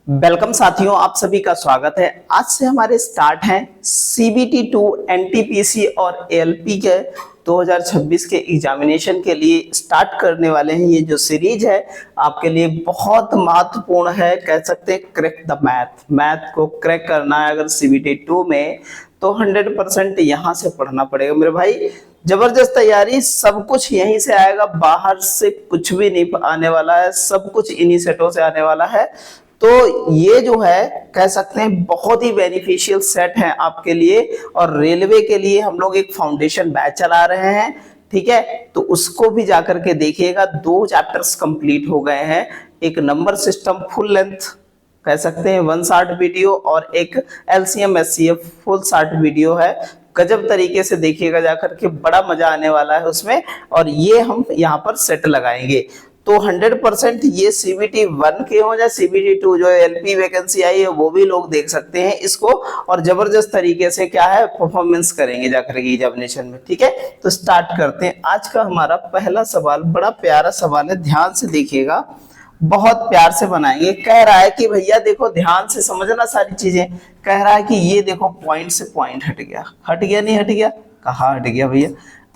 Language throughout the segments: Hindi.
वेलकम साथियों, आप सभी का स्वागत है। आज से हमारे स्टार्ट हैं CBT 2 NTPC और ALP के 2026 के एग्जामिनेशन के लिए स्टार्ट करने वाले हैं। ये जो सीरीज है आपके लिए बहुत महत्वपूर्ण है, कह सकते हैं क्रैक द मैथ को क्रैक करना है अगर CBT 2 में तो 100% यहाँ से पढ़ना पड़ेगा मेरे भाई। जबरदस्त तैयारी, सब कुछ यहीं से आएगा, बाहर से कुछ भी नहीं आने वाला है, सब कुछ इन्हीं सेटों से आने वाला है। तो ये जो है कह सकते हैं बहुत ही बेनिफिशियल सेट है आपके लिए। और रेलवे के लिए हम लोग एक फाउंडेशन बैच चला रहे हैं, ठीक है, तो उसको भी जाकर के देखिएगा। 2 चैप्टर्स कंप्लीट हो गए हैं, एक नंबर सिस्टम फुल लेंथ कह सकते हैं 1 शॉर्ट वीडियो और एक LCM SCF full short video है। गजब तरीके से देखिएगा जाकर के, बड़ा मजा आने वाला है उसमें। और ये हम यहाँ पर सेट लगाएंगे तो 100% ये CBT 1 के हो या CBT 2 जो LP वैकेंसी आई है वो भी लोग देख सकते हैं इसको, और जबरदस्त तरीके से क्या है परफॉर्मेंस करेंगे जाकर के एग्जामिनेशन में। ठीक है, तो स्टार्ट करते हैं। आज का हमारा पहला सवाल बड़ा प्यारा सवाल है, ध्यान से देखिएगा, बहुत प्यार से बनाएंगे। कह रहा है कि भैया देखो ध्यान से समझना सारी चीजें। कह रहा है कि ये देखो पॉइंट से पॉइंट हट गया नहीं हट गया, कहाँ हट गया भैया?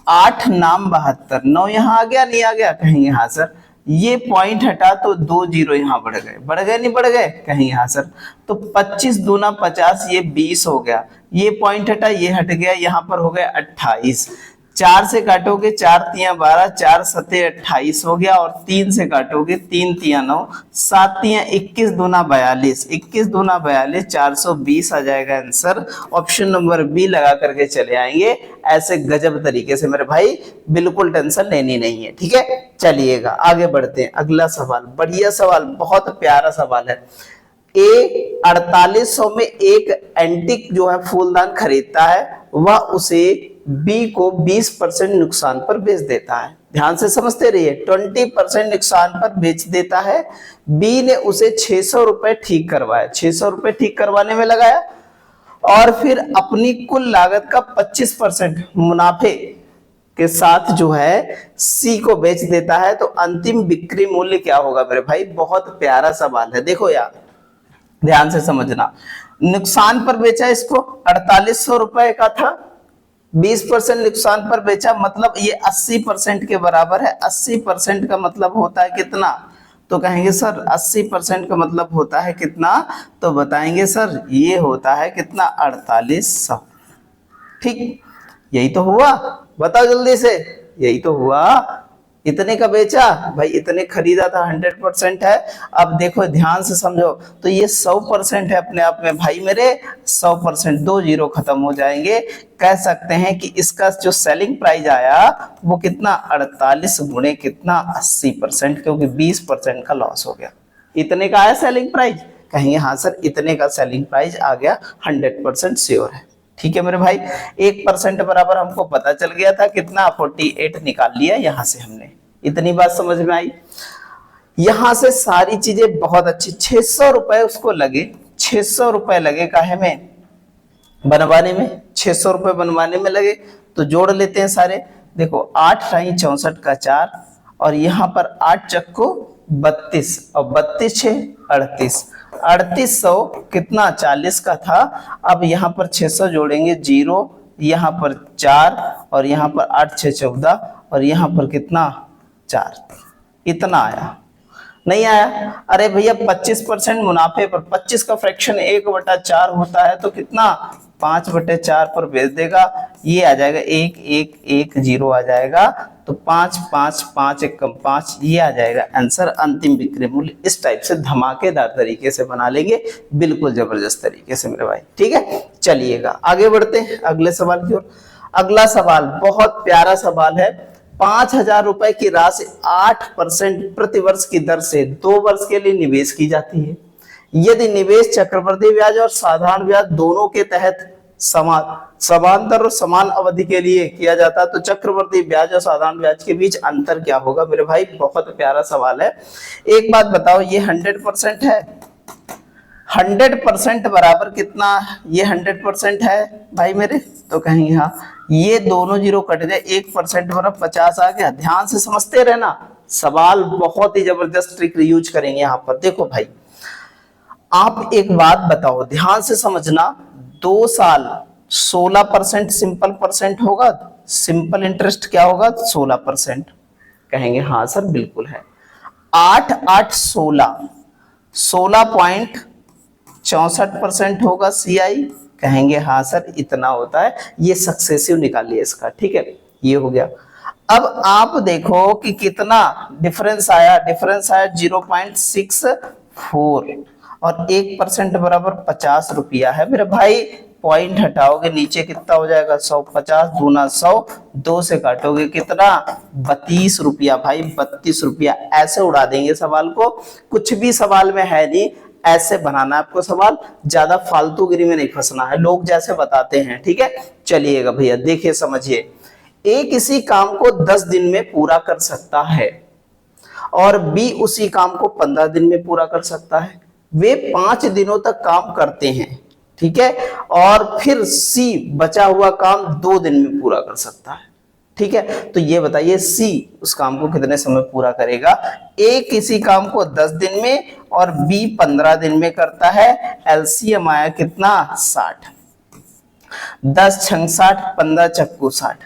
8 नाम 72, 9 यहाँ आ गया नहीं आ गया? कहेंगे हाँ सर। ये पॉइंट हटा तो 2 जीरो यहाँ बढ़ गए नहीं बढ़ गए? कहेंगे हाँ सर। तो 25 दूना 50, ये 20 हो गया। ये पॉइंट हटा, ये हट गया, यहाँ पर हो गया 28। 4 से काटोगे 4 तिया 12, 4 सते 28 हो गया, और 3 से काटोगे 3 तिया 9, 7 तिया 21 दूना 42, 21 दूना 42, 420 आ जाएगा आंसर। ऑप्शन नंबर बी लगा करके चले आएंगे ऐसे गजब तरीके से मेरे भाई, बिल्कुल टेंशन लेनी नहीं है। ठीक है, चलिएगा आगे बढ़ते हैं। अगला सवाल बढ़िया सवाल, बहुत प्यारा सवाल है। ए 4800 में एक एंटिक जो है फूलदान खरीदता है, वह उसे बी को 20% नुकसान पर बेच देता है। ध्यान से समझते रहिए, 20% नुकसान पर बेच देता है। बी ने उसे 600 रुपए ठीक करवाया, 600 रुपए ठीक करवाने में लगाया, और फिर अपनी कुल लागत का 25% मुनाफे के साथ जो है सी को बेच देता है। तो अंतिम बिक्री मूल्य क्या होगा मेरे भाई? बहुत प्यारा सवाल है, देखो यार ध्यान से समझना। नुकसान पर बेचा इसको, 4800 रुपए का था, 20% नुकसान पर बेचा, मतलब ये 80% के बराबर है। 80% का मतलब होता है कितना? तो कहेंगे सर 80% का मतलब होता है कितना? तो बताएंगे सर ये होता है कितना? 4800। ठीक, यही तो हुआ, बताओ जल्दी से, यही तो हुआ। इतने का बेचा भाई, इतने खरीदा था, 100% है। अब देखो ध्यान से समझो, तो ये 100% है अपने आप में भाई मेरे, 100%, 2 जीरो खत्म हो जाएंगे। कह सकते हैं कि इसका जो सेलिंग प्राइस आया वो कितना? 48 गुणे कितना? 80%, क्योंकि 20% का लॉस हो गया। इतने का आया सेलिंग प्राइस? कहेंगे हाँ सर इतने का सेलिंग प्राइस आ गया, 100% श्योर है। ठीक है मेरे भाई, 1% बराबर हमको पता चल गया था कितना? 48 निकाल लिया यहां से हमने। इतनी बात समझ में आई? यहां से सारी चीजें बहुत अच्छी। 600 रुपए उसको लगे, 600 रुपए लगे काहे में? बनवाने में। 600 रुपए बनवाने में लगे, तो जोड़ लेते हैं सारे। देखो 8 राई 64 का 4, और यहाँ पर 8 चक्को 32, और 32 6 38, 3800 कितना? 40 का था। अब यहाँ पर 600 जोड़ेंगे, 0, यहाँ पर 4, और यहाँ पर 8 6 14, और यहाँ पर कितना? 4। इतना आया? नहीं आया? अरे भैया 25% मुनाफे पर 25 का फ्रैक्शन 1/4 होता है, तो कितना? 5/4 पर बेच देगा। ये आ जाएगा 1 1 1 0 आ जाएगा, तो 5 5 5 1 कम 5, ये आ जाएगा आंसर। अंतिम बिक्री मूल्य इस टाइप से धमाकेदार तरीके से बना लेंगे, बिल्कुल जबरदस्त तरीके से मेरे भाई। ठीक है, चलिएगा आगे बढ़ते हैं अगले सवाल की ओर। अगला सवाल बहुत प्यारा सवाल है। 5000 रुपए की राशि 8% प्रतिवर्ष की दर से 2 वर्ष के लिए निवेश की जाती है। यदि निवेश चक्रवृद्धि ब्याज और साधारण ब्याज दोनों के तहत समांतर और समान अवधि के लिए किया जाता है, तो चक्रवृद्धि ब्याज और साधारण ब्याज के बीच अंतर क्या होगा मेरे भाई? बहुत प्यारा सवाल है। एक बात बताओ, ये 100% है, 100% बराबर कितना? ये 100% है भाई मेरे, तो कहेंगे हाँ। ये दोनों जीरो कट गए, 1% बराबर 50 आ गया। ध्यान से समझते रहना, सवाल बहुत ही जबरदस्त ट्रिक यूज करेंगे यहाँ पर। देखो भाई आप एक बात बताओ, ध्यान से समझना, 2 साल 16% सिंपल परसेंट होगा, सिंपल इंटरेस्ट क्या होगा, 16%। कहेंगे हाँ सर बिल्कुल है। 8 8 16, 16.64% होगा सीआई। कहेंगे हाँ सर इतना होता है, ये सक्सेसिव निकालिए इसका, ठीक है, ये हो गया। अब आप देखो कि कितना डिफरेंस आया, डिफरेंस आया 0.64 और 1% बराबर 50 रुपया है मेरे भाई। पॉइंट हटाओगे नीचे कितना हो जाएगा, 100, 50 दूना 100, 2 से काटोगे कितना, 32 रुपया भाई, 32 रुपया। ऐसे उड़ा देंगे सवाल को, कुछ भी सवाल में है नहीं, ऐसे बनाना है आपको सवाल, ज्यादा फालतूगिरी में नहीं फंसना है, लोग जैसे बताते हैं, ठीक है। चलिएगा भैया, देखिए समझिए, ए किसी काम को 10 दिन में पूरा कर सकता है और बी उसी काम को 15 दिन में पूरा कर सकता है। वे 5 दिनों तक काम करते हैं, ठीक है, और फिर सी बचा हुआ काम 2 दिन में पूरा कर सकता है, ठीक है। तो ये बताइए सी उस काम को कितने समय पूरा करेगा। ए किसी काम को 10 दिन में और बी 15 दिन में करता है। एलसीएम आया कितना, 60। 10 छंग 60, 15 चक्कू 60।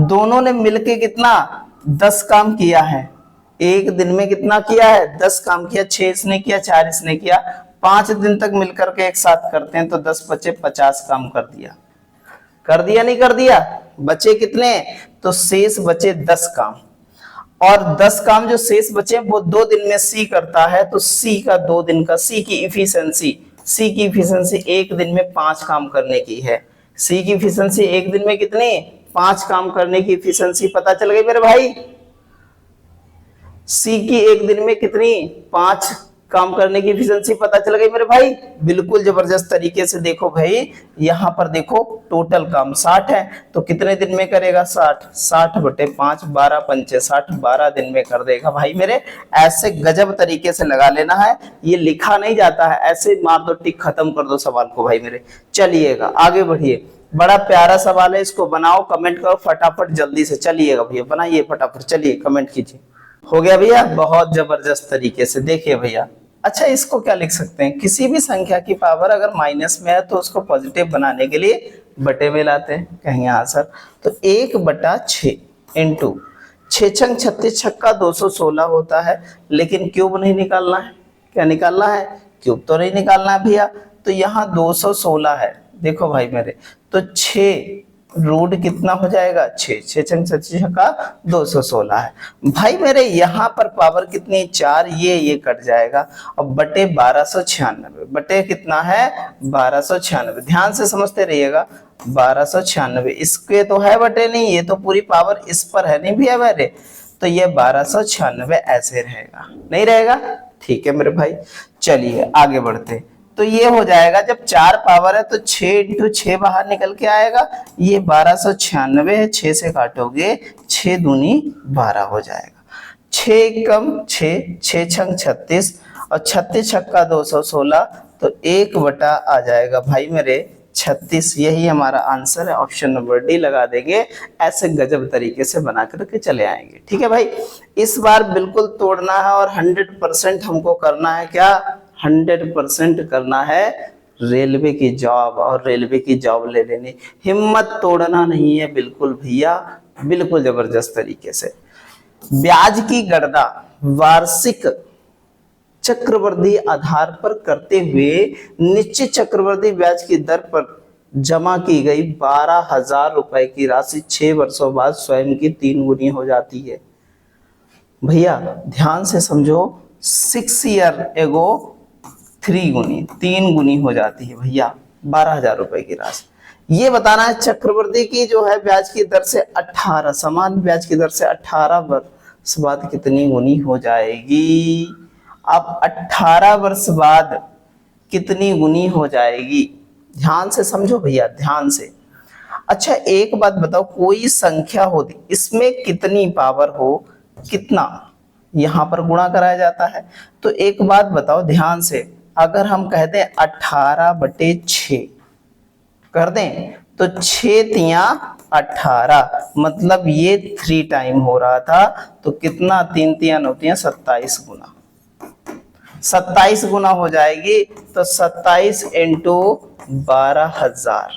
दोनों ने मिलके कितना, 10 काम किया है। एक दिन में कितना किया है, 10 काम किया। 6 इसने किया, 4 इसने किया। 5 दिन तक मिलकर के एक साथ करते हैं तो 10 बचे 50 काम कर दिया, कर दिया नहीं कर दिया। बचे कितने, तो शेष बचे 10 काम, और 10 काम जो शेष बचे वो 2 दिन में सी करता है, तो सी का 2 दिन का, सी की इफिशिएंसी एक दिन में 5 काम करने की है। सी की इफिशिएंसी एक दिन में कितनी, 5 काम करने की इफिशिएंसी पता चल गई मेरे भाई। सी की एक दिन में कितनी, 5 काम करने की इफिशिएंसी पता चल गई मेरे भाई। बिल्कुल जबरदस्त तरीके से देखो भाई, यहां पर देखो टोटल काम 60 है, तो कितने दिन में करेगा, 60। 60 बटे 5, 12 पंचे 60, 12 दिन में कर देगा भाई मेरे। ऐसे गजब तरीके से लगा लेना है, ये लिखा नहीं जाता है, ऐसे मार दो टिक, खत्म कर दो सवाल को भाई मेरे। चलिएगा आगे बढ़िए, बड़ा प्यारा सवाल है, इसको बनाओ, कमेंट करो फटाफट जल्दी से। चलिएगा भैया बनाइए फटाफट, चलिए कमेंट कीजिए। हो गया भैया, बहुत जबरदस्त तरीके से। देखिए भैया, अच्छा इसको क्या लिख सकते हैं, किसी भी संख्या की पावर अगर माइनस में है तो उसको पॉजिटिव बनाने के लिए बटे में लाते हैं। कहेंगे हाँ सर, तो 1/6 इंटू 6 छंग 36 छक्का 216 होता है, लेकिन क्यूब नहीं निकालना है। क्या निकालना है, क्यूब तो नहीं निकालना है भैया। तो यहाँ 216 है, देखो भाई मेरे, तो 6 रूट कितना हो जाएगा, 6 6 छंग 36 छक्का 216 है भाई मेरे। यहाँ पर पावर कितनी, 4, ये कट जाएगा, और बटे 1296, बटे कितना है, 1296। ध्यान से समझते रहिएगा, 1296, इसके तो है बटे नहीं, ये तो पूरी पावर इस पर है नहीं भैया मेरे, तो ये 1296 ऐसे रहेगा, नहीं रहेगा, ठीक है मेरे भाई। चलिए आगे बढ़ते, तो ये हो जाएगा, जब 4 पावर है तो 6 इंटू 6 बाहर निकल के आएगा, ये 1296 है, 6 से काटोगे 6 दूनी 12 हो जाएगा। 6 कम 6, 6 छंग 36 और 36 छक्का 216, तो 1 आ जाएगा भाई मेरे 36। यही हमारा आंसर है, ऑप्शन नंबर डी लगा देंगे। ऐसे गजब तरीके से बना करके चले आएंगे, ठीक है भाई। इस बार बिल्कुल तोड़ना है और 100% हमको करना है, क्या 100% करना है रेलवे की जॉब, और रेलवे की जॉब ले लेनी, हिम्मत तोड़ना नहीं है बिल्कुल भैया, बिल्कुल जबरदस्त तरीके से। ब्याज की गणना वार्षिक चक्रवृद्धि आधार पर करते हुए निश्चित चक्रवृद्धि ब्याज की दर पर जमा की गई 12,000 रुपए की राशि 6 वर्षों बाद स्वयं की 3 गुनी हो जाती है। भैया ध्यान से समझो, 6 ईयर एगो 3 गुनी, 3 गुनी हो जाती है भैया 12,000 रुपए की राशि। ये बताना है चक्रवृद्धि की जो है ब्याज की दर से 18, समान ब्याज की दर से 18 वर्ष बाद कितनी गुनी हो जाएगी। अब 18 वर्ष बाद कितनी गुनी हो जाएगी, ध्यान से समझो भैया, ध्यान से। अच्छा एक बात बताओ, कोई संख्या होती इसमें कितनी पावर हो, कितना यहां पर गुणा कराया जाता है, तो एक बात बताओ ध्यान से, अगर हम कहते हैं 18/6 कर दें तो 6 तिया 18, मतलब ये 3 टाइम हो रहा था, तो कितना 3 तिया 9 तिया 27 गुना। 27 गुना हो जाएगी तो 27 इंटू 12,000।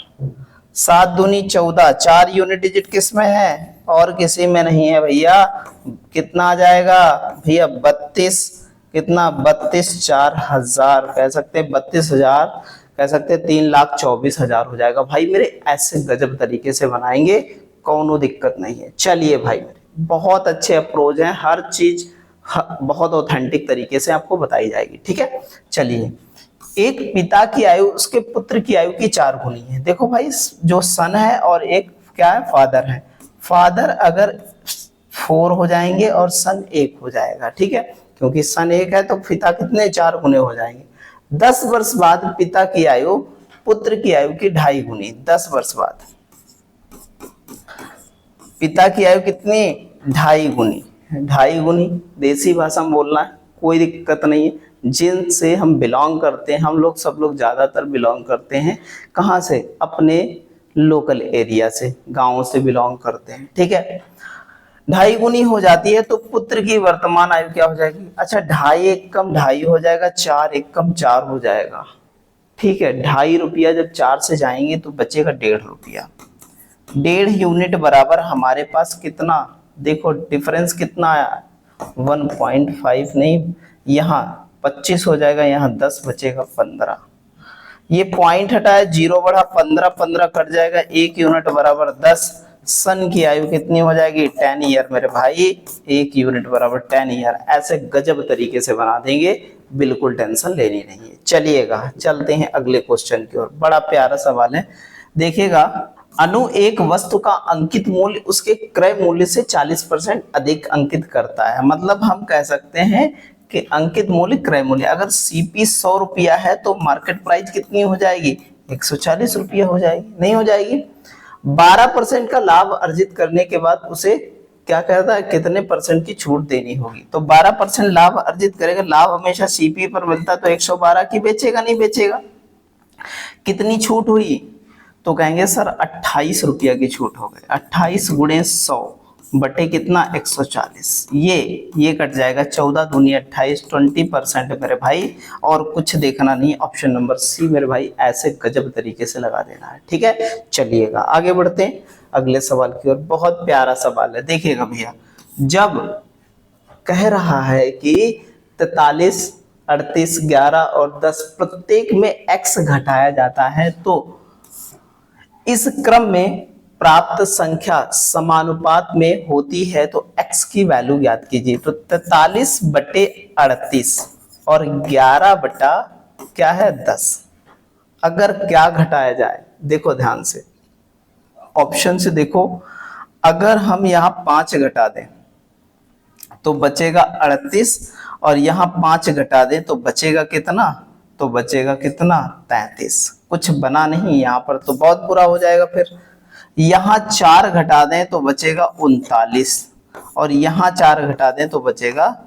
7 दूनी 14, 4 यूनिट डिजिट किस में है और किसी में नहीं है भैया। कितना आ जाएगा भैया 32, कितना 32 4,000 कह सकते हैं, 32,000 कह सकते हैं, 3,24,000 हो जाएगा। भाई मेरे ऐसे गजब तरीके से बनाएंगे, कोनो दिक्कत नहीं है। चलिए भाई मेरे बहुत अच्छे अप्रोच हैं, हर चीज बहुत ऑथेंटिक तरीके से आपको बताई जाएगी, ठीक है। चलिए, एक पिता की आयु उसके पुत्र की आयु की 4 गुनी है। देखो भाई जो सन है और एक क्या है फादर है, फादर अगर 4 हो जाएंगे और सन 1 हो जाएगा, ठीक है, क्योंकि सन 1 है तो पिता कितने 4 गुने हो जाएंगे। 10 वर्ष बाद पिता की आयु पुत्र की आयु की 2.5 गुनी। 10 वर्ष बाद पिता की आयु कितनी 2.5 गुनी। 2.5 गुनी देसी भाषा में बोलना है, कोई दिक्कत नहीं है। जिनसे हम बिलोंग करते हैं, हम लोग सब लोग ज्यादातर बिलोंग करते हैं कहाँ से, अपने लोकल एरिया से, गाँव से बिलोंग करते हैं, ठीक है। 2.5 गुनी हो जाती है तो पुत्र की वर्तमान आयु क्या हो जाएगी। अच्छा 2.5 एक कम 2.5 हो जाएगा, 4 एक कम 4 हो जाएगा, ठीक है। 2.5 रुपया जब 4 से जाएंगे तो बचेगा 1.5 रुपया। 1.5 यूनिट बराबर हमारे पास कितना, देखो डिफरेंस कितना आया 1.5 नहीं, यहाँ 25 हो जाएगा, यहाँ 10 बचेगा 15। ये पॉइंट हटाया, 0 बढ़ा 15, 15 कट जाएगा, 1 यूनिट बराबर 10। सन की आयु कितनी हो जाएगी 10 ईयर मेरे भाई, 1 यूनिट बराबर 10 ईयर। ऐसे गजब तरीके से बना देंगे, बिल्कुल टेंशन लेनी नहीं है। चलिएगा चलते हैं अगले क्वेश्चन की ओर। बड़ा प्यारा सवाल है, देखिएगा। अनु एक वस्तु का अंकित मूल्य उसके क्रय मूल्य से 40% अधिक अंकित करता है। मतलब हम कह सकते हैं कि अंकित मूल्य क्रय मूल्य, अगर सीपी 100 रुपया है तो मार्केट प्राइस कितनी हो जाएगी 140 रुपया हो जाएगी, नहीं हो जाएगी। 12% का लाभ अर्जित करने के बाद उसे क्या कहता है, कितने परसेंट की छूट देनी होगी। तो 12% लाभ अर्जित करेगा, लाभ हमेशा सीपी पर मिलता है तो 112 की बेचेगा, नहीं बेचेगा। कितनी छूट हुई, तो कहेंगे सर 28 रुपया की छूट हो गई। 28 गुणे 100 बटे कितना 140, ये कट जाएगा, 14 दूनी 28, 20% मेरे भाई। और कुछ देखना नहीं, ऑप्शन नंबर सी मेरे भाई, ऐसे गजब तरीके से लगा देना है, ठीक है। चलिएगा आगे बढ़ते हैं अगले सवाल की ओर। बहुत प्यारा सवाल है, देखिएगा भैया। जब कह रहा है कि 43, 38, 11 और 10 प्रत्येक में x घटाया जाता है तो इस क्रम में प्राप्त संख्या समानुपात में होती है तो x की वैल्यू ज्ञात कीजिए। तो 43 बटे 38 और 11 बटा क्या है 10, अगर क्या घटाया जाए, देखो ध्यान से ऑप्शन से देखो। अगर हम यहाँ 5 घटा दें तो बचेगा 38 और यहाँ 5 घटा दें तो बचेगा कितना, तो बचेगा कितना 33। कुछ बना नहीं यहाँ पर तो बहुत बुरा हो जाएगा। फिर यहाँ 4 घटा दें तो बचेगा 39 और यहाँ 4 घटा दें तो बचेगा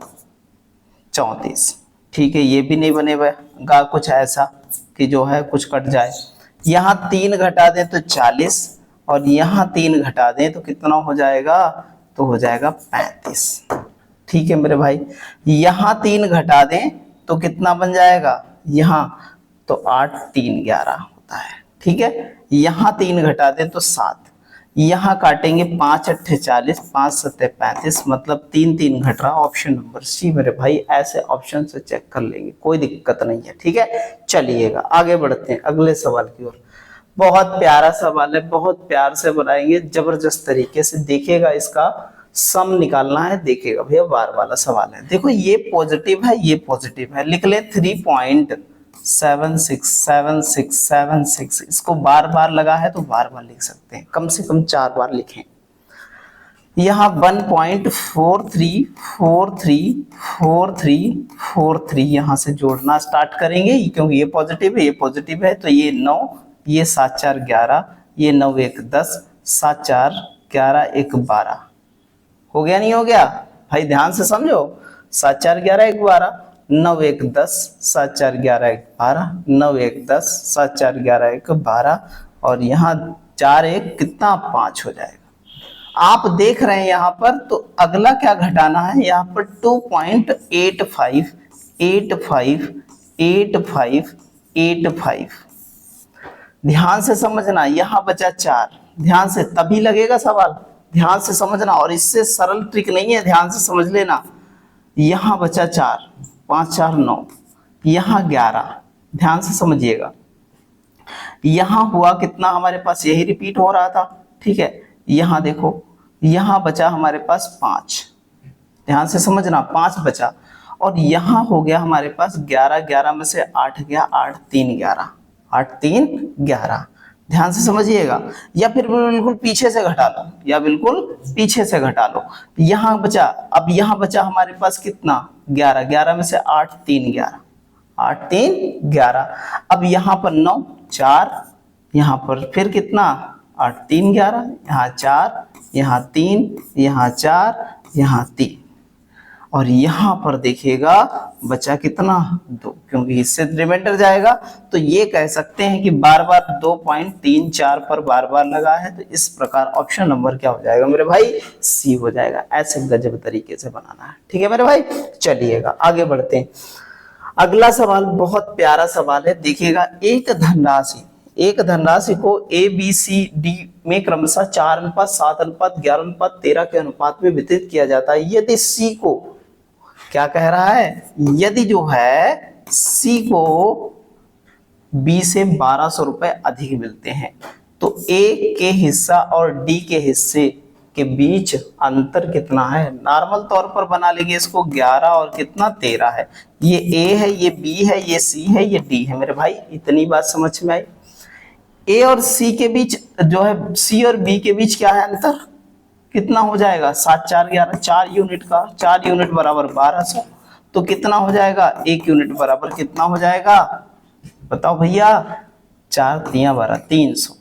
34, ठीक है। ये भी नहीं बनेगा कुछ ऐसा कि जो है कुछ कट जाए। यहाँ 3 घटा दें तो 40 और यहाँ 3 घटा दें तो कितना हो जाएगा, तो हो जाएगा 35, ठीक है मेरे भाई। यहाँ 3 घटा दें तो कितना बन जाएगा, यहाँ तो 8 3 11 होता है, ठीक है। यहाँ 3 घटा दें तो 7, यहाँ काटेंगे 5 8 40, 5 7 35, मतलब 3 3 घट रहा। ऑप्शन नंबर सी मेरे भाई, ऐसे ऑप्शन से चेक कर लेंगे, कोई दिक्कत नहीं है, ठीक है। चलिएगा आगे बढ़ते हैं अगले सवाल की ओर। बहुत प्यारा सवाल है, बहुत प्यार से बनाएंगे, जबरदस्त तरीके से। देखिएगा इसका सम निकालना है, देखिएगा भैया बार वाला सवाल है। देखो ये पॉजिटिव है, ये पॉजिटिव है, लिख ले 3.767676। इसको बार बार लगा है तो बार बार लिख सकते हैं, कम से कम 4 बार लिखें। यहाँ 1.43434343 यहाँ से जोड़ना स्टार्ट करेंगे, क्योंकि ये पॉजिटिव है, ये पॉजिटिव है। तो ये 9, ये 7 4 11, ये 9 1 10, 7 4 11 1 12 हो गया, नहीं हो गया भाई, ध्यान से समझो। 7 4 11 1 12, 9 1 10, 7 4 11 1 12, 9 1 10, 7 4 11 1 12 और यहाँ 4 1 कितना 5 हो जाएगा। आप देख रहे हैं यहाँ पर, तो अगला क्या घटाना है, यहाँ पर 2.85 858585। ध्यान से समझना, यहां बचा 4, ध्यान से, तभी लगेगा सवाल, ध्यान से समझना, और इससे सरल ट्रिक नहीं है, ध्यान से समझ लेना। यहां बचा 4, 5 4 9, यहां 11, ध्यान से समझिएगा। यहां हुआ कितना हमारे पास, यही रिपीट हो रहा था, ठीक है। यहां देखो, यहां बचा हमारे पास 5, ध्यान से समझना, 5 बचा, और यहां हो गया हमारे पास 11, 11 में से 8 गया, 8 3 11, 8 3 11, ध्यान से समझिएगा। या फिर बिल्कुल पीछे से घटा लो, या बिल्कुल पीछे से घटा लो। यहां बचा, अब यहां बचा हमारे पास कितना, 11, 11 में से 8 3 11, 8 3 11। अब यहाँ पर 9 4, यहाँ पर फिर कितना, 8 3 11, यहाँ 4, यहाँ 3, यहाँ 4, यहाँ 3, और यहाँ पर देखिएगा बचा कितना, 2, क्योंकि इससे रिमाइंडर जाएगा। तो ये कह सकते हैं कि बार बार 2.34 पर बार बार लगा है, तो इस प्रकार ऑप्शन नंबर क्या हो जाएगा मेरे भाई, सी हो जाएगा। ऐसे गजब तरीके से बनाना है, ठीक है मेरे भाई। चलिएगा आगे बढ़ते हैं। अगला सवाल बहुत प्यारा सवाल है, देखिएगा। एक धनराशि को ए बी सी डी में क्रमशः 4 अनुपात 7 अनुपात 11 अनुपात 13 के अनुपात में वितरित किया जाता है। यदि सी को, क्या कह रहा है, यदि जो है सी को बी से 1200 रुपए अधिक मिलते हैं, तो ए के हिस्सा और डी के हिस्से के बीच अंतर कितना है। नॉर्मल तौर पर बना लेंगे इसको, 11 और कितना 13 है। ये ए है, ये बी है, ये सी है, ये डी है मेरे भाई। इतनी बात समझ में आई। ए और सी के बीच जो है, सी और बी के बीच क्या है अंतर, कितना हो जाएगा, 7 4 11, 4 यूनिट का, 4 यूनिट बराबर 1200, तो कितना हो जाएगा, 1 यूनिट बराबर कितना हो जाएगा, बताओ भैया, 4 3 12, 300।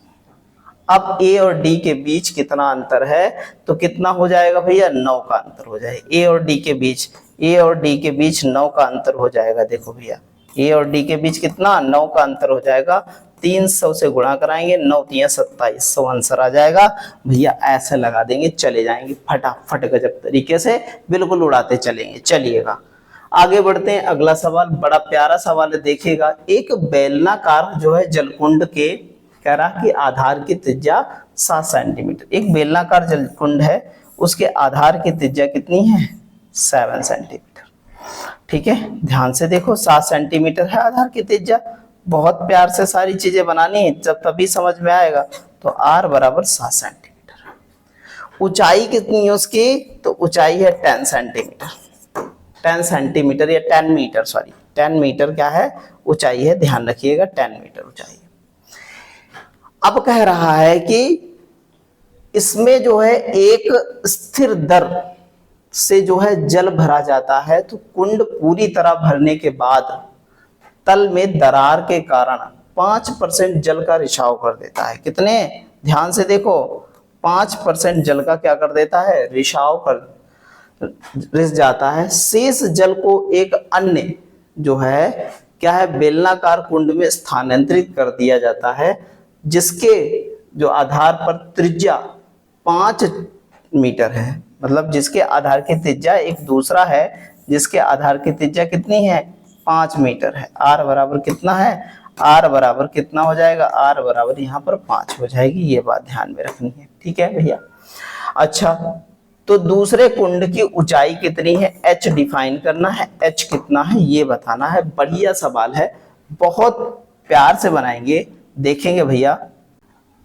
अब ए और डी के बीच कितना अंतर है, तो कितना हो जाएगा भैया, 9 का अंतर हो जाएगा। ए और डी के बीच, ए और डी के बीच 9 का अंतर हो जाएगा। देखो भैया, ए और डी के बीच कितना, 9 का अंतर हो जाएगा। 300 से गुणा कराएंगे, 9 3 2700 आंसर आ जाएगा भैया। ऐसे लगा देंगे, चले जाएंगे फटाफट गजब तरीके से, बिल्कुल उड़ाते चलेंगे। चलिएगा आगे बढ़ते हैं। अगला सवाल बड़ा प्यारा सवाल है, देखिएगा। एक बेलनाकार जो है जलकुंड के, कह रहा कि आधार की त्रिज्या 7 सेंटीमीटर। एक बेलनाकार जलकुंड है, उसके आधार की त्रिज्या कितनी है, 7 सेंटीमीटर। ठीक है, ध्यान से देखो, 7 सेंटीमीटर है आधार की त्रिज्या। बहुत प्यार से सारी चीजें बनानी है, जब तभी समझ में आएगा। तो r बराबर 7 सेंटीमीटर। ऊंचाई कितनी है उसकी, तो ऊंचाई है 10 सेंटीमीटर। 10 सेंटीमीटर या 10 मीटर, सॉरी 10 मीटर क्या है, ऊंचाई है, ध्यान रखिएगा, 10 मीटर ऊंचाई है। अब कह रहा है कि इसमें जो है एक स्थिर दर से जो है जल भरा जाता है, तो कुंड पूरी तरह भरने के बाद तल में दरार के कारण 5% जल का रिसाव कर देता है। कितने, ध्यान से देखो, 5% जल का क्या कर देता है, रिसाव कर रिस जाता है। शेष जल को एक अन्य जो है क्या है, बेलनाकार कुंड में स्थानांतरित कर दिया जाता है, जिसके जो आधार पर त्रिज्या 5 मीटर है। मतलब जिसके आधार की त्रिज्या एक दूसरा है, जिसके आधार की त्रिज्या कितनी है, 5 मीटर है। r बराबर कितना है, r बराबर कितना हो जाएगा, r बराबर यहाँ पर 5 हो जाएगी। ये बात ध्यान में रखनी है, ठीक है भैया। अच्छा, तो दूसरे कुंड की ऊंचाई कितनी है, h डिफाइन करना है, h कितना है ये बताना है। बढ़िया सवाल है, बहुत प्यार से बनाएंगे, देखेंगे भैया।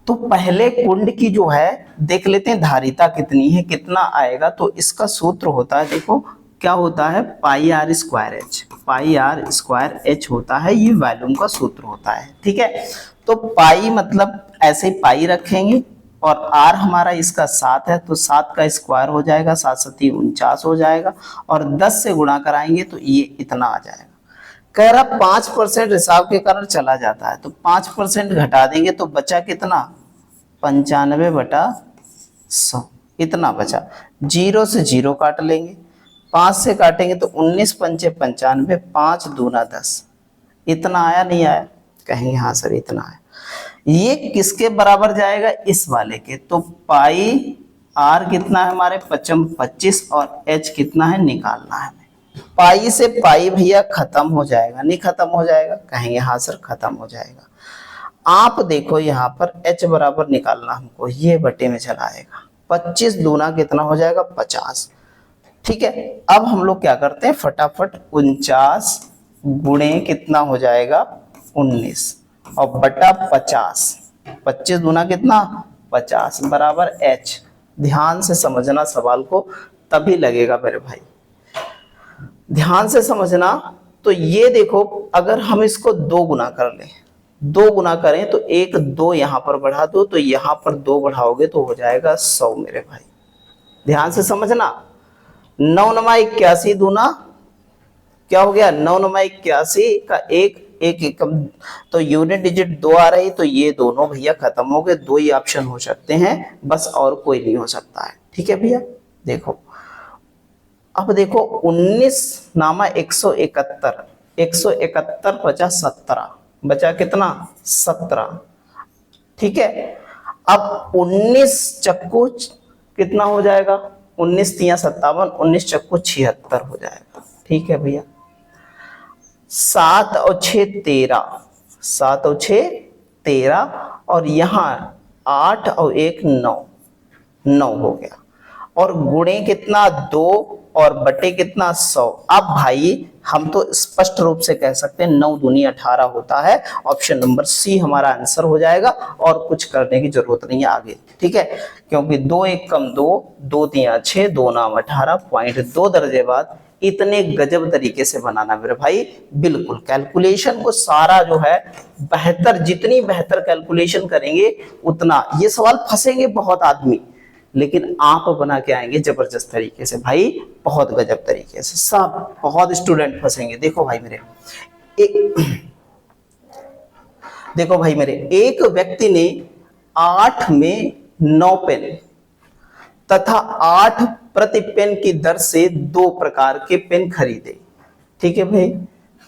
तो पहले कुंड की जो है देख लेते हैं, धारिता कितनी है, कितना आएगा। तो इसका सूत्र होता है, देखो क्या होता है, pi r square h, pi r square h होता है, ये वॉल्यूम का सूत्र होता है। ठीक है, तो पाई मतलब ऐसे पाई रखेंगे, और आर हमारा इसका 7 है, तो 7 का स्क्वायर हो जाएगा, 7 7 49 हो जाएगा, और 10 से गुणा कराएंगे तो ये इतना आ जाएगा। कह रहा 5% रिसाव के कारण चला जाता है, तो 5% घटा देंगे तो बचा कितना, 95/100 इतना बचा। 0 से 0 काट लेंगे, 5 से काटेंगे तो 19 पंचे 95, 5 दूना 10, इतना आया, नहीं आया, कहेंगे हाँ सर इतना आया। ये किसके बराबर जाएगा, इस वाले के। तो पाई आर कितना है हमारे 25 और एच कितना है निकालना है, पाई से पाई भैया खत्म हो जाएगा, नहीं खत्म हो जाएगा? कहेंगे हाँ सर खत्म हो जाएगा। आप देखो यहाँ पर h बराबर निकालना हमको, ये बटे में चला आएगा, 25 दूना कितना हो जाएगा? 50। ठीक है, अब हम लोग क्या करते हैं फटाफट, 49 गुणे कितना हो जाएगा? 19 और बटा 50, 25 दूना कितना? 50 बराबर h। ध्यान से समझना सवाल को, तभी लगेगा मेरे भाई, ध्यान से समझना। तो ये देखो, अगर हम इसको 2 गुना कर लें, 2 गुना करें तो एक 2 यहां पर बढ़ा दो, तो यहां पर 2 बढ़ाओगे तो हो जाएगा 100 मेरे भाई। ध्यान से समझना, 9 नमा 81 दूना क्या हो गया? 9 नमा 81 का एक एकम, तो यूनिट डिजिट 2 आ रही, तो ये दोनों भैया खत्म हो गए। 2 ही ऑप्शन हो सकते हैं बस, और कोई नहीं हो सकता है। ठीक है भैया, देखो अब देखो 19 नामा 171, 171 बचा 17, बचा कितना? 17। ठीक है, अब 19 चक्कू कितना हो जाएगा? 19 तिया 57, 19 चक्कू 76 हो जाएगा। ठीक है भैया, 7 और 6 13, 7 और 6 13, और यहाँ 8 और 1 9, 9 हो गया। और गुणे कितना? 2 और बटे कितना? 100। अब भाई हम तो स्पष्ट रूप से कह सकते हैं 9 दूनी 18 होता है। ऑप्शन नंबर सी हमारा आंसर हो जाएगा, और कुछ करने की जरूरत नहीं है आगे। ठीक है, क्योंकि 2 1 कम 2, 2 3 6, 2 9 18, पॉइंट 2 दर्जे बाद इतने गजब तरीके से बनाना मेरे भाई। बिल्कुल कैलकुलेशन को सारा जो है बेहतर, जितनी बेहतर कैलकुलेशन करेंगे उतना, ये सवाल फंसेंगे बहुत आदमी, लेकिन आप बना के आएंगे जबरदस्त तरीके से भाई, बहुत गजब तरीके से। सब बहुत स्टूडेंट फंसेंगे। देखो भाई मेरे, देखो भाई मेरे, एक व्यक्ति ने 8 में 9 पेन तथा 8 प्रति पेन की दर से 2 प्रकार के पेन खरीदे। ठीक है भाई,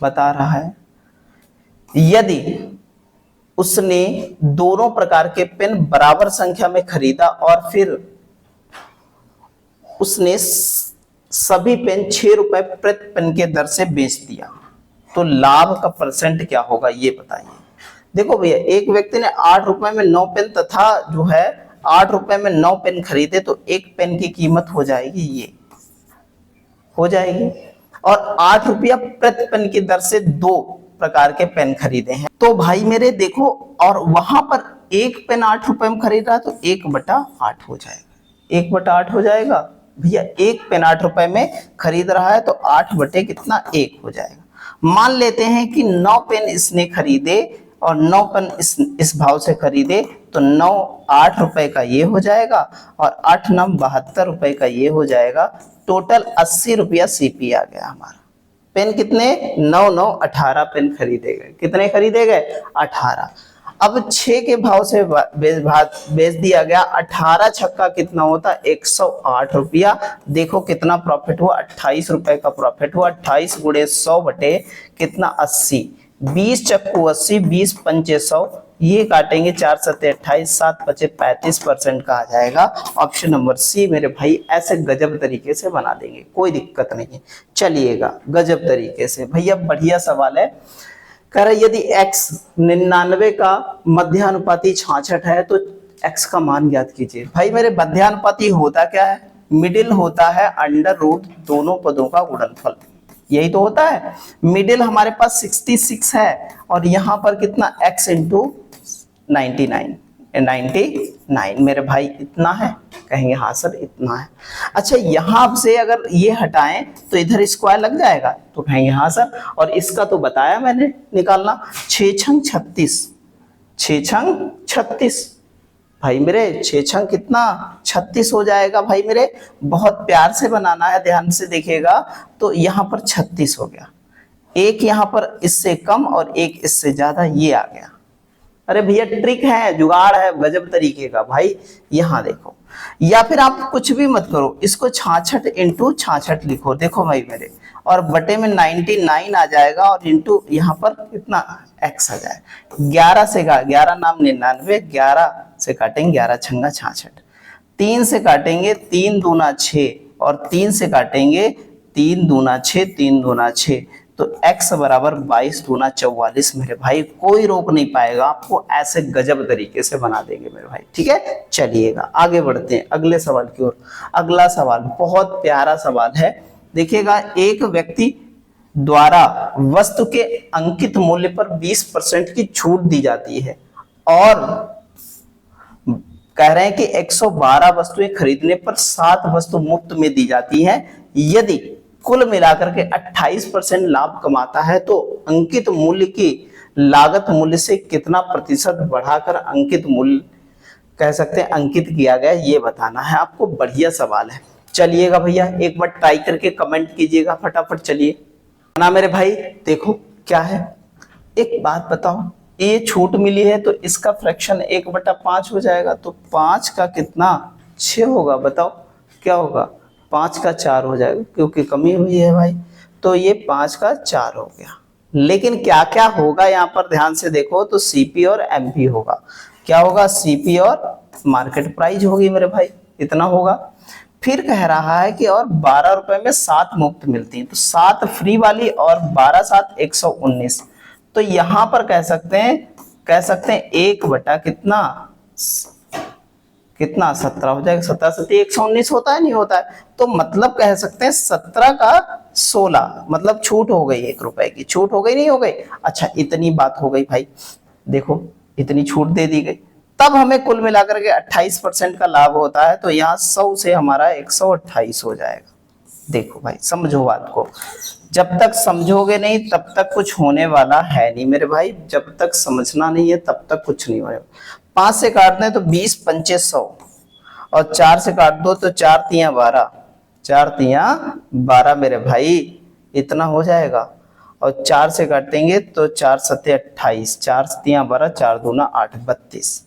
बता रहा है यदि उसने दोनों प्रकार के पेन बराबर संख्या में खरीदा और फिर उसने सभी पेन 6 रुपए प्रति पेन के दर से बेच दिया, तो लाभ का परसेंट क्या होगा ये बताइए। देखो भैया, एक व्यक्ति ने 8 रुपए में 9 पेन तथा जो है 8 रुपए में 9 पेन खरीदे, तो एक पेन की कीमत हो जाएगी ये, हो जाएगी, और 8 रुपया प्रति पेन की दर से 2 प्रकार के पेन खरीदे हैं। तो भाई मेरे देखो, और वहां पर एक पेन 8 रुपए में खरीद रहा, तो 1/8 हो जाएगा, 1/8 हो जाएगा भैया। एक पेन 8 रुपए में खरीद रहा है, तो 8 बटे कितना? 1 हो जाएगा। मान लेते हैं कि 9 पेन इसने खरीदे और 9 पेन इस भाव से खरीदे, तो 9 8 रुपए का ये हो जाएगा, और 8 9 72 रुपए का ये हो जाएगा। टोटल 80 रुपया सीपी आ गया हमारा। पेन कितने? 9 9 18 पेन खरीदे गए। कितने खरीदे गए? 18। अब 6 के भाव से बेच दिया गया। 18 छक्का कितना होता? 108 रुपया। देखो कितना प्रॉफिट हुआ, 28 रुपए का प्रॉफिट हुआ। 28 गुणे 100 बटे कितना? 80। 20 चक्कू 80, 20 पंचे 100, ये काटेंगे 4 7 28, 7 बचे 35% का आ जाएगा। ऑप्शन नंबर सी मेरे भाई। ऐसे गजब तरीके से बना देंगे, कोई दिक्कत नहीं, चलिएगा गजब तरीके से। भैया बढ़िया सवाल है। कह रहे यदि x 99 का मध्यानुपाती 66 है, तो x का मान ज्ञात कीजिए। भाई मेरे मध्यानुपाती होता क्या है? मिडिल होता है अंडर रूट दोनों पदों का गुणनफल, यही तो होता है। मिडिल हमारे पास 66 है, और यहां पर कितना? x इंटू 99 मेरे भाई इतना है। कहेंगे हाँ सर इतना है। अच्छा, यहां से अगर ये हटाएं तो इधर स्क्वायर लग जाएगा, तो कहेंगे हाँ सर। और इसका तो बताया मैंने निकालना, 6 छंग 36, 6 छंग 36 भाई मेरे, 6 छंग कितना? 36 हो जाएगा भाई मेरे। बहुत प्यार से बनाना है, ध्यान से देखिएगा। तो यहाँ पर 36 हो गया, एक यहाँ पर इससे कम और एक इससे ज्यादा, ये आ गया। अरे भैया ट्रिक है, जुगाड़ है गजब तरीके का भाई। यहाँ देखो, या फिर आप कुछ भी मत करो, इसको 66 इंटू 66 लिखो। देखो भाई मेरे, और बटे में 99 आ जाएगा, और इंटू यहाँ पर कितना? x आ जाएगा। 11 से 11 नाम 99, 11 से काटेंगे 11 छंगा 66, 3 से काटेंगे 3 दूना 6, और 3 से काटेंगे 3 दूना 6, 3 दूना 6, तो x बराबर 22 दूना 44 मेरे भाई। कोई रोक नहीं पाएगा आपको, ऐसे गजब तरीके से बना देंगे मेरे भाई। ठीक है, चलिएगा आगे बढ़ते हैं अगले सवाल की ओर। अगला सवाल बहुत प्यारा सवाल है। देखिएगा, एक व्यक्ति द्वारा वस्तु के अंकित मूल्य पर 20% की छूट दी जाती है और कह रहे हैं कि 112 वस्तुएं खरीदने पर 7 वस्तु मुफ्त में दी जाती हैं। यदि कुल मिलाकर के 28% लाभ कमाता है तो अंकित मूल्य की लागत मूल्य से कितना प्रतिशत बढ़ाकर अंकित मूल्य कह सकते हैं अंकित किया गया, ये बताना है आपको। बढ़िया सवाल है। चलिएगा भैया, एक बार ट्राई करके कमेंट कीजिएगा फटाफट। चलिए ना मेरे भाई, देखो क्या है। एक बात बताओ, ये छूट मिली है तो इसका फ्रैक्शन 1/5 हो जाएगा, तो 5 का कितना 6 होगा, बताओ क्या होगा, 5 का 4 हो जाएगा क्योंकि कमी हुई है भाई, तो ये 5 का 4 हो गया। लेकिन क्या क्या होगा यहाँ पर ध्यान से देखो, तो सीपी और एमपी होगा। क्या होगा, सीपी और मार्केट प्राइस होगी मेरे भाई, इतना होगा। फिर कह रहा है कि और 12 रुपए में 7 मुफ्त मिलती हैं, तो 7 फ्री वाली और 12 7 119, तो यहां पर कह सकते हैं 1 बटा कितना 17 हो जाएगा। 17 7 119 होता है, नहीं होता है, तो मतलब कह सकते हैं 17 का 16, मतलब छूट हो गई 1 रुपए की, छूट हो गई नहीं हो गई। अच्छा, इतनी बात हो गई भाई, देखो इतनी छूट दे दी गई, तब हमें कुल मिलाकर के 28% का लाभ होता है, तो यहाँ 100 से हमारा 128 हो जाएगा। देखो भाई, समझो बात को, जब तक समझोगे नहीं तब तक कुछ होने वाला है नहीं मेरे भाई। जब तक समझना नहीं है तब तक कुछ नहीं होगा। 5 से काटते हैं तो 20 पंचे 100, और 4 से काट दो तो 4 तियां 12, 4 तियां 12 मेरे भाई, इतना हो जाएगा। और 4 से काटेंगे तो 4 सत्ते 28, 4 तियां 12, 4 दूना 8, 32।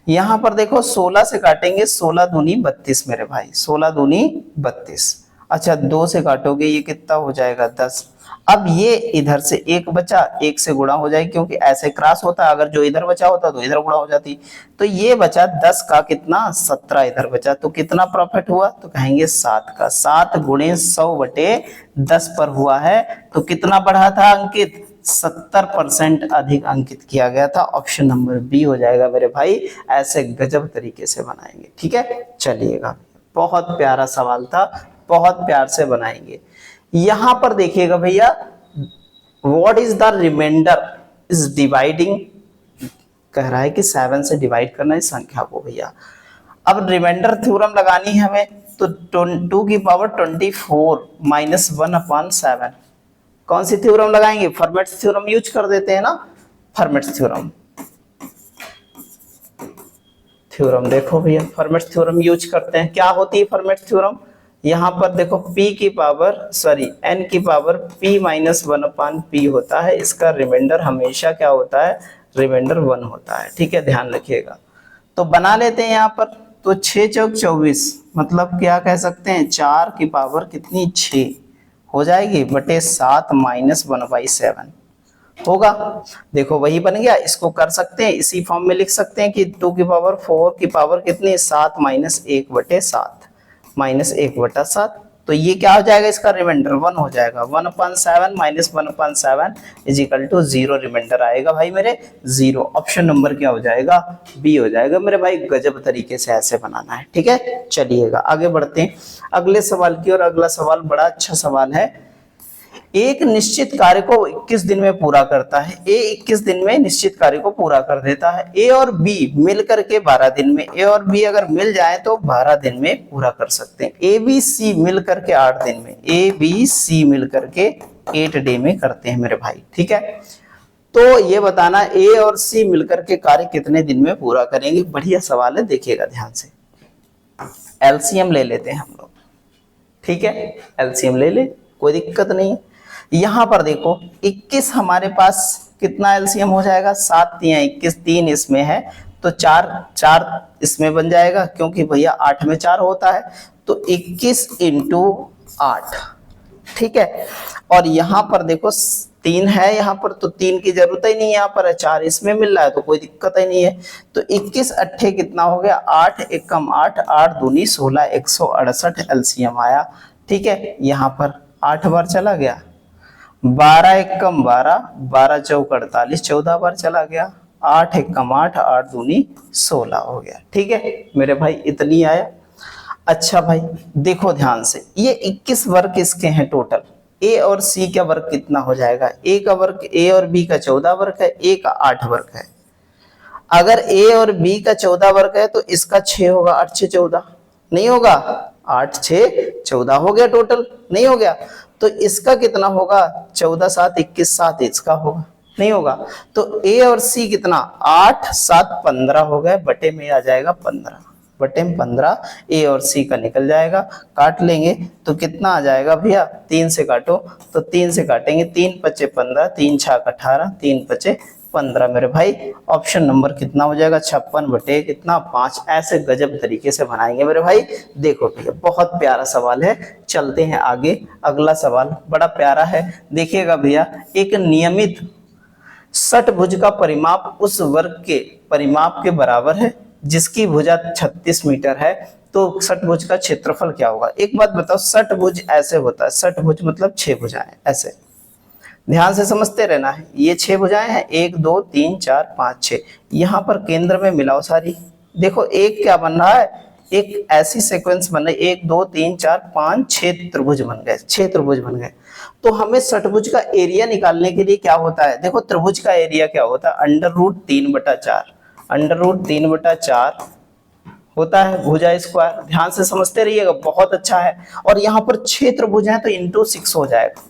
यहां पर देखो 16 से काटेंगे, 16 दूनी 32 मेरे भाई, 16 दूनी 32। अच्छा, 2 से काटोगे ये कितना हो जाएगा 10। अब ये इधर से 1 बचा, 1 से गुणा हो जाएगी क्योंकि ऐसे क्रॉस होता है, अगर जो इधर बचा होता तो इधर गुणा हो जाती, तो ये बचा 10 का कितना 17 इधर बचा, तो कितना प्रॉफिट हुआ, तो कहेंगे 7 का। 7 गुणे 100/10 पर हुआ है, तो कितना बढ़ा था अंकित, 70% अधिक अंकित किया गया था। ऑप्शन नंबर बी हो जाएगा मेरे भाई। ऐसे गजब तरीके से बनाएंगे। ठीक है, चलिएगा, बहुत प्यारा सवाल था, बहुत प्यार से बनाएंगे। यहां पर देखिएगा भैया, what is the remainder is dividing, कह रहा है कि 7 से डिवाइड करना इस संख्या को भैया। अब रिमाइंडर थ्योरम लगानी है हमें, तो 2 की पावर 24 माइनस 1/7, कौन सी थ्योरम लगाएंगे, फर्मेट्स थ्योरम यूज कर देते हैं ना। फर्मेट्स थ्योरम देखो भैया, फर्मेट्स थ्योरम यूज करते हैं। क्या होती है फर्मेट्स थ्योरम, यहाँ पर देखो n की पावर p माइनस 1/p होता है, इसका रिमाइंडर हमेशा क्या होता है, रिमाइंडर 1 होता है। ठीक है, ध्यान रखिएगा। तो बना लेते हैं यहाँ पर, तो 6 चौक 24, मतलब क्या कह सकते हैं 4 की पावर कितनी 6 हो जाएगी बटे 7 माइनस 1/7 होगा। देखो वही बन गया, इसको कर सकते हैं, इसी फॉर्म में लिख सकते हैं कि 2 की पावर 4 की पावर कितनी 7 माइनस 1/7 माइनस 1/7, तो ये क्या हो जाएगा, इसका रिमाइंडर 1 हो जाएगा। 1/7 minus 1/7 is equal to 0, remainder आएगा भाई मेरे 0। ऑप्शन नंबर क्या हो जाएगा, बी हो जाएगा मेरे भाई। गजब तरीके से ऐसे बनाना है। ठीक है, चलिएगा आगे बढ़ते हैं अगले सवाल की ओर। अगला सवाल बड़ा अच्छा सवाल है। एक निश्चित कार्य को 21 दिन में पूरा करता है। ए 21 दिन में निश्चित कार्य को पूरा कर देता है। ए और बी मिलकर के 12 दिन में, ए और बी अगर मिल जाए तो 12 दिन में पूरा कर सकते हैं। ए बी सी मिलकर के 8 दिन में, ए बी सी मिलकर के 8 डे में करते हैं मेरे भाई। ठीक है, तो ये बताना ए और सी मिलकर के कार्य कितने दिन में पूरा करेंगे। बढ़िया सवाल है, देखिएगा ध्यान से। एलसीएम ले लेते हैं हम लोग। ठीक है, एलसीएम ले ले, कोई दिक्कत नहीं। यहां पर देखो 21 हमारे पास कितना एलसीएम हो जाएगा, 7 तियां 21, 3 इसमें है तो 4 इसमें बन जाएगा, क्योंकि भैया 8 में 4 होता है, तो 21 इंटू 8। ठीक है, और यहाँ पर देखो 3 है यहाँ पर, तो 3 की जरूरत ही नहीं है, यहाँ पर है 4 इसमें मिल रहा है तो कोई दिक्कत ही नहीं है। तो 21 अट्ठे कितना हो गया 8, 1 कम 8, 8 दूनी 16, 168 एलसीएम आया। ठीक है, यहाँ पर 8 बार चला गया, 12 एक कम 12, 12 चौक 48, 14 बार चला गया, 8 एक कम 8, 8 दूनी 16 हो गया। ठीक है मेरे भाई, इतनी आया। अच्छा भाई देखो ध्यान से, ये 21 वर्ग इसके हैं टोटल। ए और सी का वर्ग कितना हो जाएगा? ए का वर्ग, ए और बी का 14 वर्ग है, ए का 8 वर्ग है। अगर ए और बी का 14 वर्ग है तो इसका 6 होगा, 8 6 14 नहीं होगा, 8 6 14 हो गया टोटल, नहीं हो गया। तो इसका कितना होगा? 14 7 21, 7 इसका होगा, नहीं होगा। तो ए और सी कितना? 8 7 15 हो गए, बटे में आ जाएगा 15, बटे में 15 ए और सी का निकल जाएगा। काट लेंगे तो कितना आ जाएगा भैया? 3 से काटो तो 3 से काटेंगे, 3 पचे 15, 3 छाक 18, 3 पचे 15 मेरे भाई। ऑप्शन नंबर कितना हो जाएगा? 56 बटे कितना? 5। ऐसे गजब तरीके से बनाएंगे मेरे भाई। देखो भैया बहुत प्यारा सवाल है, चलते हैं आगे। अगला सवाल बड़ा प्यारा है, देखिएगा भैया। एक नियमित षटभुज का परिमाप उस वर्ग के परिमाप के बराबर है जिसकी भुजा 36 मीटर है, तो षटभुज का क्षेत्रफल क्या होगा? एक बात बताओ, षटभुज ऐसे होता है, षटभुज मतलब 6 भुजाएं, ऐसे ध्यान से समझते रहना है। ये 6 भुजाएं हैं, 1 2 3 4 5 6। यहाँ पर केंद्र में मिलाओ सारी, देखो एक क्या बन रहा है? एक ऐसी सीक्वेंस बन रही, 1 2 3 4 5 6 त्रिभुज बन गए, 6 त्रिभुज बन गए। तो हमें षटभुज का एरिया निकालने के लिए क्या होता है? देखो त्रिभुज का एरिया क्या होता है? √3/4, √3/4 होता है भुजा स्क्वायर। ध्यान से समझते रहिएगा, बहुत अच्छा है। और यहाँ पर 6 त्रिभुज हैं तो इंटू 6 हो जाएगा,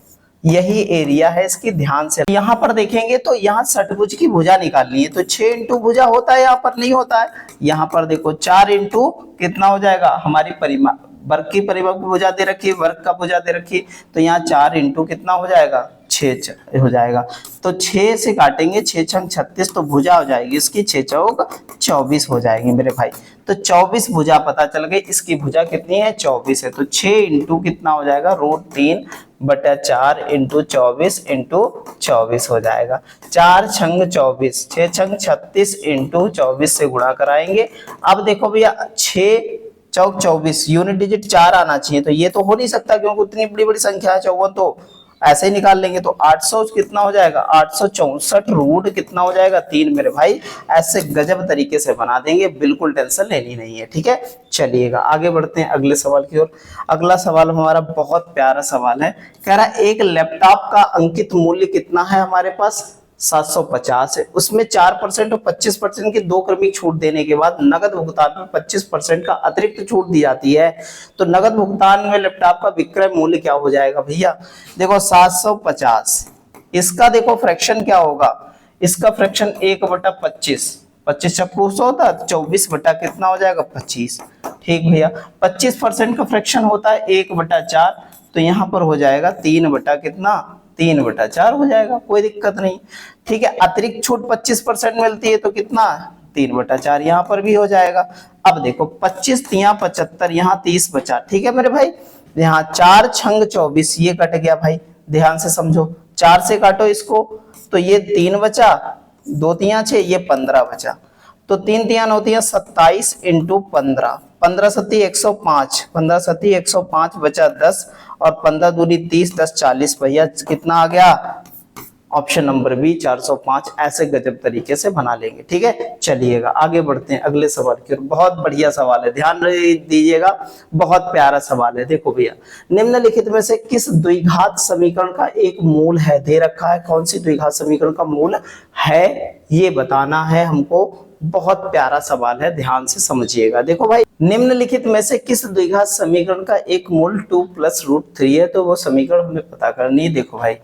यही एरिया है इसकी। ध्यान से यहाँ पर देखेंगे तो यहाँ षटभुज की भुजा निकालनी है, तो 6 इंटू भुजा होता है, यहाँ पर नहीं होता है। यहाँ पर देखो 4 इंटू कितना हो जाएगा? हमारी परिमाप वर्ग की परिमाप की भुजा दे रखी है, वर्ग का भुजा दे रखी है, तो यहाँ 4 इंटू कितना हो जाएगा? 6 हो जाएगा। तो 6 से काटेंगे, 6 छंग 36, तो भुजा हो जाएगी इसकी 6 चौक 24 हो जाएगी मेरे भाई। तो 24 भुजा पता चल गई, इसकी भुजा कितनी है? 24 है। तो 6 इंटू कितना हो जाएगा? √3/4 इंटू 24 इंटू 24 हो जाएगा। 4 छंग 24, 6 छंग 36 इंटू 24 से गुणा कराएंगे। अब देखो भैया 6 चौक 24, यूनिट डिजिट 4 आना चाहिए, तो ये तो हो नहीं सकता क्योंकि उतनी बड़ी बड़ी संख्या है 54, तो ऐसे ही निकाल लेंगे। तो 800 कितना हो जाएगा? 864 रूट कितना हो जाएगा? 3 मेरे भाई। ऐसे गजब तरीके से बना देंगे, बिल्कुल टेंशन लेनी नहीं है। ठीक है, चलिएगा आगे बढ़ते हैं अगले सवाल की ओर। अगला सवाल हमारा बहुत प्यारा सवाल है, कह रहा है एक लैपटॉप का अंकित मूल्य कितना है हमारे पास? 750 है। उसमें 4% और 25% की 2 क्रमिक छूट देने के बाद नगद भुगतान में 25% का अतिरिक्त छूट दी जाती है। तो नगद भुगतान में लैपटॉप का विक्रय मूल्य क्या हो जाएगा भैया? देखो 750, इसका देखो फ्रैक्शन क्या होगा? इसका फ्रैक्शन 1/25, 25 चक्कू 100 होता है, 24 बटा कितना हो जाएगा? 25। ठीक भैया, 25% का फ्रैक्शन होता है 1/4, तो यहाँ पर हो जाएगा 3 बटा कितना? 3/4 हो जाएगा, कोई दिक्कत नहीं। ठीक है, अतिरिक्त छूट 25% मिलती है, तो कितना? 3/4 यहाँ पर भी हो जाएगा। अब देखो 25 तिया 75, यहाँ 30 बचा। ठीक है मेरे भाई, यहाँ 4 छंग 24, ये कट गया भाई, ध्यान से समझो। 4 से काटो इसको तो ये 3 बचा, 2 तिया 6, ये 15 बचा। तो 3 तिया 9 तिया 27 इंटू 15, 15 सत्ती 105, 15 सत्ती 105 बचा 10, और 15 दूनी 30, 10 40, भैया कितना आ गया? Option number B 405। ऐसे गजब तरीके से बना लेंगे। ठीक है, चलिएगा आगे बढ़ते हैं अगले सवाल की ओर। बहुत बढ़िया सवाल है, ध्यान दीजिएगा, बहुत प्यारा सवाल है। देखो भैया, निम्नलिखित में से किस द्विघात समीकरण का एक मूल है? दे रखा है, कौन सी द्विघात समीकरण का मूल है ये बताना है हमको। बहुत प्यारा सवाल है, ध्यान से समझिएगा। देखो भाई, निम्नलिखित में से किस द्विघात समीकरण का एक मूल 2 + √3 है? तो वो समीकरण हमें पता करनी है। देखो भाई,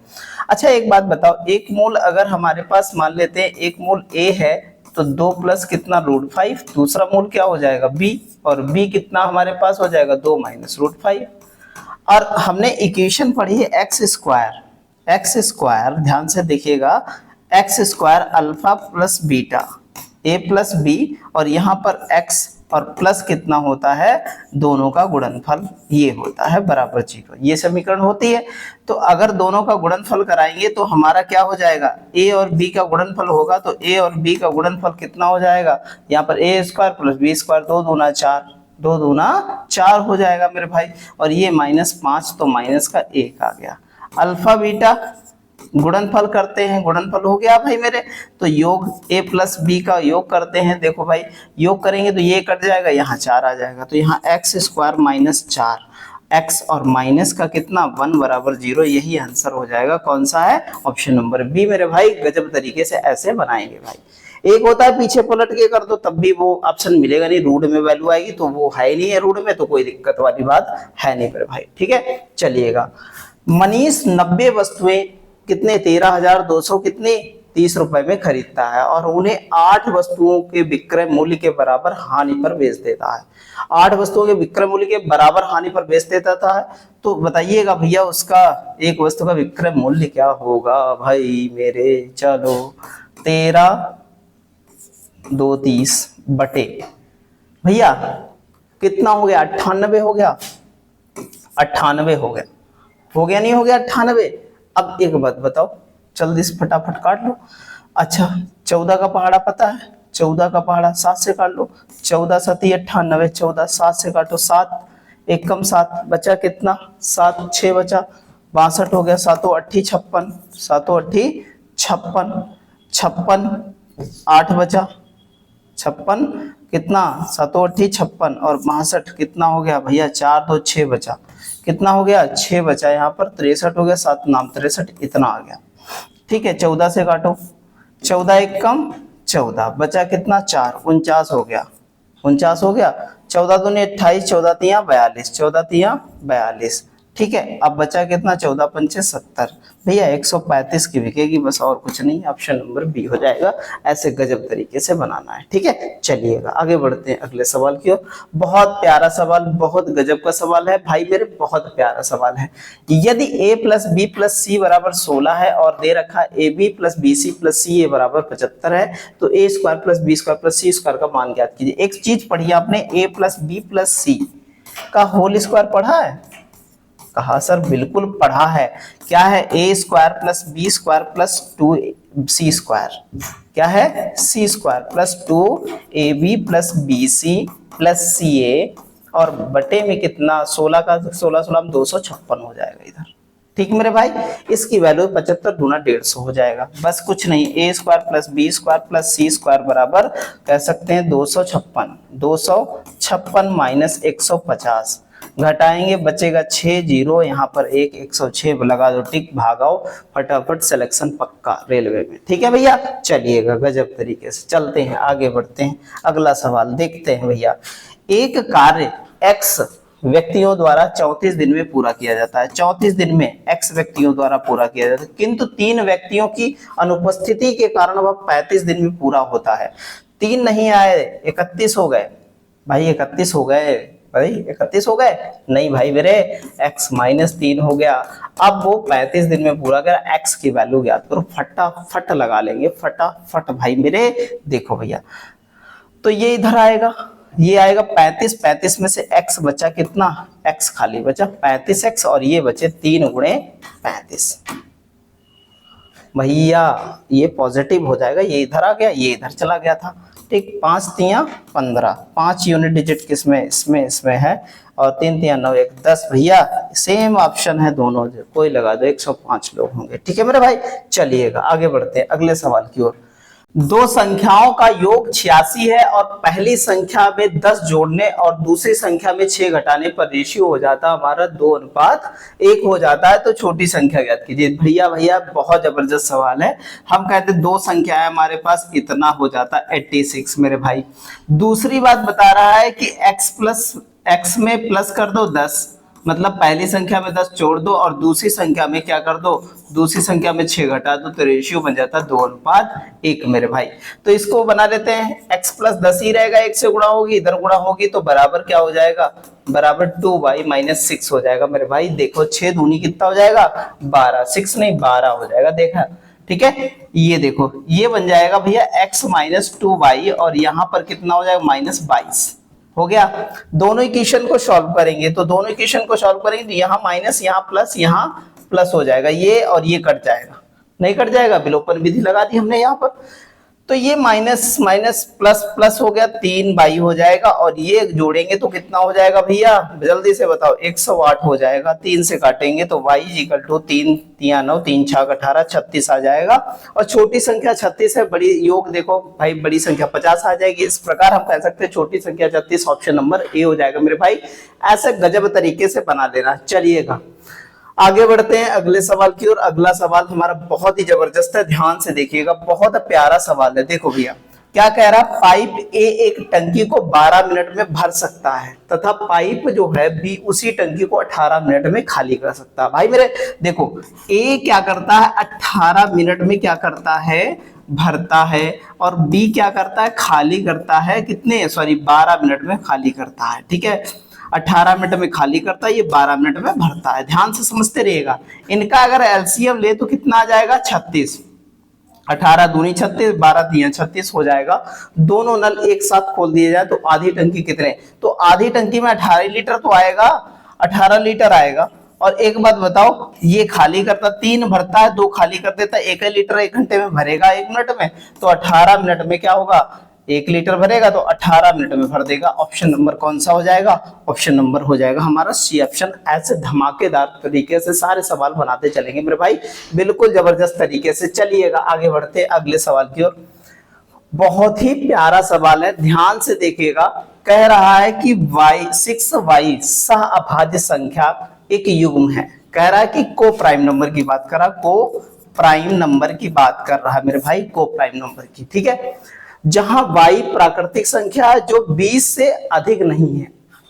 अच्छा एक बात बताओ, एक मूल अगर हमारे पास मान लेते हैं एक मूल a है, तो 2 प्लस कितना? √5। दूसरा मूल क्या हो जाएगा? b, और b कितना हमारे पास हो जाएगा? 2 - √5। और हमने इक्वेशन पढ़ी है एक्स स्क्वायर, ध्यान से देखिएगा, x² alpha plus beta, a plus b, और यहाँ पर x और प्लस कितना होता है? दोनों का गुणनफल, ये होता है बराबर 0। ये समीकरण होती है। तो अगर दोनों का गुणनफल कराएंगे तो हमारा क्या हो जाएगा? a और b का गुणनफल होगा, तो a और b का गुणनफल कितना हो जाएगा? यहाँ पर a² + b² 2 दूना 4, 2 दूना 4 हो जाएगा मेरे भाई, और ये -5 तो माइनस का 1 आ गया। अल्फा बीटा गुणनफल करते हैं, गुणनफल हो गया भाई मेरे, तो योग a प्लस बी का योग करते हैं। देखो भाई योग करेंगे तो ये कट जाएगा, यहाँ 4 आ जाएगा, तो यहाँ एक्स स्क्वायर माइनस 4, x और माइनस का कितना 1 बराबर 0, यही आंसर हो जाएगा। कौन सा है? ऑप्शन नंबर बी मेरे भाई। गजब तरीके से ऐसे बनाएंगे भाई। एक होता है पीछे पलट के कर दो, तब भी वो ऑप्शन मिलेगा नहीं, रूट में वैल्यू आएगी, तो वो है नहीं है रूट में, तो कोई दिक्कत वाली बात है नहीं मेरे भाई। ठीक है, चलिएगा। मनीष 90 वस्तुएं कितने 13,200 कितने 30 रुपए में खरीदता है और उन्हें 8 वस्तुओं के विक्रय मूल्य के बराबर हानि पर बेच देता है। 8 वस्तुओं के विक्रय मूल्य के बराबर हानि पर बेच देता है, तो बताइएगा भैया उसका एक वस्तु का विक्रय मूल्य क्या होगा भाई मेरे। चलो 13 2 30 बटे भैया कितना हो गया 98 हो गया, 98 हो गया, हो गया नहीं हो गया 98। अब एक बात बताओ, जल्दी से फटाफट काट लो। अच्छा 14 का पहाड़ा पता है, 14 का पहाड़ा 7 से काट लो, 14 7 98, 14 7 से काटो, 7 1 कम 7 बचा कितना 7 6 बचा 62 हो गया, 7 8 56, 7 8 56, 56 8 बचा 56 कितना 7 8 56 और 62 कितना हो गया भैया 4 2 6 बचा, कितना हो गया 6 बचा, यहाँ पर 63 हो गया, 7 नाम 63 इतना आ गया। ठीक है 14 से काटो, 14 1 कम 14 बचा कितना 4 49 हो गया, 49 हो गया, 14 दूनी 28, 14 तिया 42, 14 तिया 42। ठीक है अब बचा कितना 14 पंचे 70 भैया 135 की बिकेगी बस, और कुछ नहीं। ऑप्शन नंबर बी हो जाएगा। ऐसे गजब तरीके से बनाना है। ठीक है चलिएगा आगे बढ़ते हैं अगले सवाल की ओर। बहुत प्यारा सवाल, बहुत गजब का सवाल है भाई मेरे, बहुत प्यारा सवाल है। यदि a plus b plus c बराबर 16 है और दे रखा a b plus b c plus c a बराबर 75 है, तो a square plus B square plus c square का मान ज्ञात कीजिए। एक चीज पढ़िए आपने, a plus b plus c का होल स्क्वायर पढ़ा है? कहा सर बिल्कुल पढ़ा है। क्या है a square plus B square plus 2 c square, क्या है c square plus 2 a b plus b c plus c a, और बटे में कितना 16 का 16 16 256 हो जाएगा इधर। ठीक मेरे भाई, इसकी वैल्यू 75 गुना 150 हो जाएगा। बस कुछ नहीं, a square plus B square plus c square बराबर कह सकते हैं 256, 256 माइनस 150 घटाएंगे बचेगा 6 0, यहाँ पर 1 106 लगा दो टिक, भागाओ फटाफट, सिलेक्शन पक्का रेलवे में। ठीक है भैया चलिएगा गजब तरीके से चलते हैं आगे बढ़ते हैं। अगला सवाल देखते हैं भैया। एक कार्य x व्यक्तियों द्वारा 34 दिन में पूरा किया जाता है, 34 दिन में x व्यक्तियों द्वारा पूरा किया जाता है, किंतु 3 व्यक्तियों की अनुपस्थिति के कारण वह 35 दिन में पूरा होता है। 3 नहीं आए 31 हो गए भाई, 31 हो गए भाई, 31 हो गए नहीं भाई मेरे, x माइनस 3 हो गया। अब वो 35 दिन में पूरा कर, x की वैल्यू ज्ञात करो, फटाफट लगा लेंगे फटाफट भाई मेरे। देखो भैया तो ये इधर आएगा, ये आएगा 35, 35 में से x बचा कितना, x खाली बचा 35x और ये बचे 3 गुणे 35 भैया, ये पॉजिटिव हो जाएगा, ये इधर आ गया, ये इधर चला गया था। ठीक 5 तिया 15, 5 यूनिट डिजिट किसमें, इसमें है, और 3 तिया 9 1 10 भैया, सेम ऑप्शन है दोनों, कोई लगा दो 105 लोग होंगे। ठीक है मेरे भाई चलिएगा आगे बढ़ते हैं अगले सवाल की ओर। दो संख्याओं का योग 86 है और पहली संख्या में 10 जोड़ने और दूसरी संख्या में 6 घटाने पर रेशियो हो जाता है हमारा 2:1 हो जाता है, तो छोटी संख्या ज्ञात कीजिए। भैया बहुत जबरदस्त सवाल है। हम कहते हैं 2 संख्या है हमारे पास, इतना हो जाता है 86 मेरे भाई। दूसरी बात बता रहा है कि x में प्लस कर दो 10, मतलब पहली संख्या में 10 जोड़ दो और दूसरी संख्या में क्या कर दो, दूसरी संख्या में 6 घटा दो, तो रेशियो बन जाता है 2:1 मेरे भाई। तो इसको बना लेते हैं, x प्लस 10 ही रहेगा, 1 से गुणा होगी, इधर गुणा होगी, तो बराबर क्या हो जाएगा, बराबर 2/-6 हो जाएगा मेरे भाई। देखो 6 दूनी कितना हो जाएगा 12, 6 नहीं 12 हो जाएगा, देखा। ठीक है ये देखो ये बन जाएगा भैया x माइनस 2y और यहाँ पर कितना हो जाएगा -22 हो गया। दोनों इक्वेशन को सॉल्व करेंगे, तो दोनों इक्वेशन को सॉल्व करेंगे तो यहाँ माइनस यहाँ प्लस हो जाएगा, ये और ये कट जाएगा, नहीं कट जाएगा, विलोपन विधि लगा दी हमने यहाँ पर। तो ये माइनस माइनस प्लस प्लस हो गया, 3y हो जाएगा, और ये जोड़ेंगे तो कितना हो जाएगा भैया, जल्दी से बताओ, 108 हो जाएगा। 3 से काटेंगे तो y इक्वल टू 3 3 9 3 6 18 36 आ जाएगा। और छोटी संख्या 36 है, बड़ी योग देखो भाई, बड़ी संख्या 50 आ जाएगी। इस प्रकार हम कह सकते हैं छोटी संख्या 36, ऑप्शन नंबर ए हो जाएगा मेरे भाई। ऐसे गजब तरीके से बना देना। चलिएगा आगे बढ़ते हैं अगले सवाल की ओर। अगला सवाल हमारा बहुत ही जबरदस्त है, ध्यान से देखिएगा, बहुत प्यारा सवाल है। देखो भैया क्या कह रहा है, पाइप ए एक टंकी को 12 मिनट में भर सकता है तथा पाइप जो है बी उसी टंकी को 18 मिनट में खाली कर सकता है। भाई मेरे देखो, ए क्या करता है, 18 मिनट में क्या करता है, भरता है, और बी क्या करता है, खाली करता है, कितने, सॉरी 12 मिनट में खाली करता है। ठीक है, 18 मिनट में खाली करता है, ये 12 मिनट में भरता है। ध्यान से समझते रहिएगा। इनका अगर एलसीएम ले तो कितना आ जाएगा, 36, 18 दूनी 36, 12 तिया 36 हो जाएगा। दोनों नल एक साथ खोल दिए जाए तो आधी टंकी कितने, तो आधी टंकी में 18 लीटर तो आएगा, 18 लीटर आएगा। और एक बात बताओ, ये खाली करता 3 भरता है, 2 खाली कर देता है, 1 लीटर 1 घंटे में भरेगा, 1 मिनट में, तो 18 मिनट में क्या होगा, 1 लीटर भरेगा तो 18 मिनट में भर देगा। ऑप्शन नंबर कौन सा हो जाएगा, ऑप्शन नंबर हो जाएगा हमारा सी ऑप्शन। ऐसे धमाकेदार तरीके से सारे सवाल बनाते चलेंगे मेरे भाई, बिल्कुल जबरदस्त तरीके से। चलिएगा आगे बढ़ते अगले सवाल की ओर। बहुत ही प्यारा सवाल है, ध्यान से देखिएगा। कह रहा है कि y6y सह अभाज्य संख्या एक युग्म है। कह रहा है कि को प्राइम नंबर की बात कर रहा, को प्राइम नंबर की बात कर रहा है मेरे भाई, को प्राइम नंबर की। ठीक है, जहां y प्राकृतिक संख्या है जो 20 से अधिक नहीं है,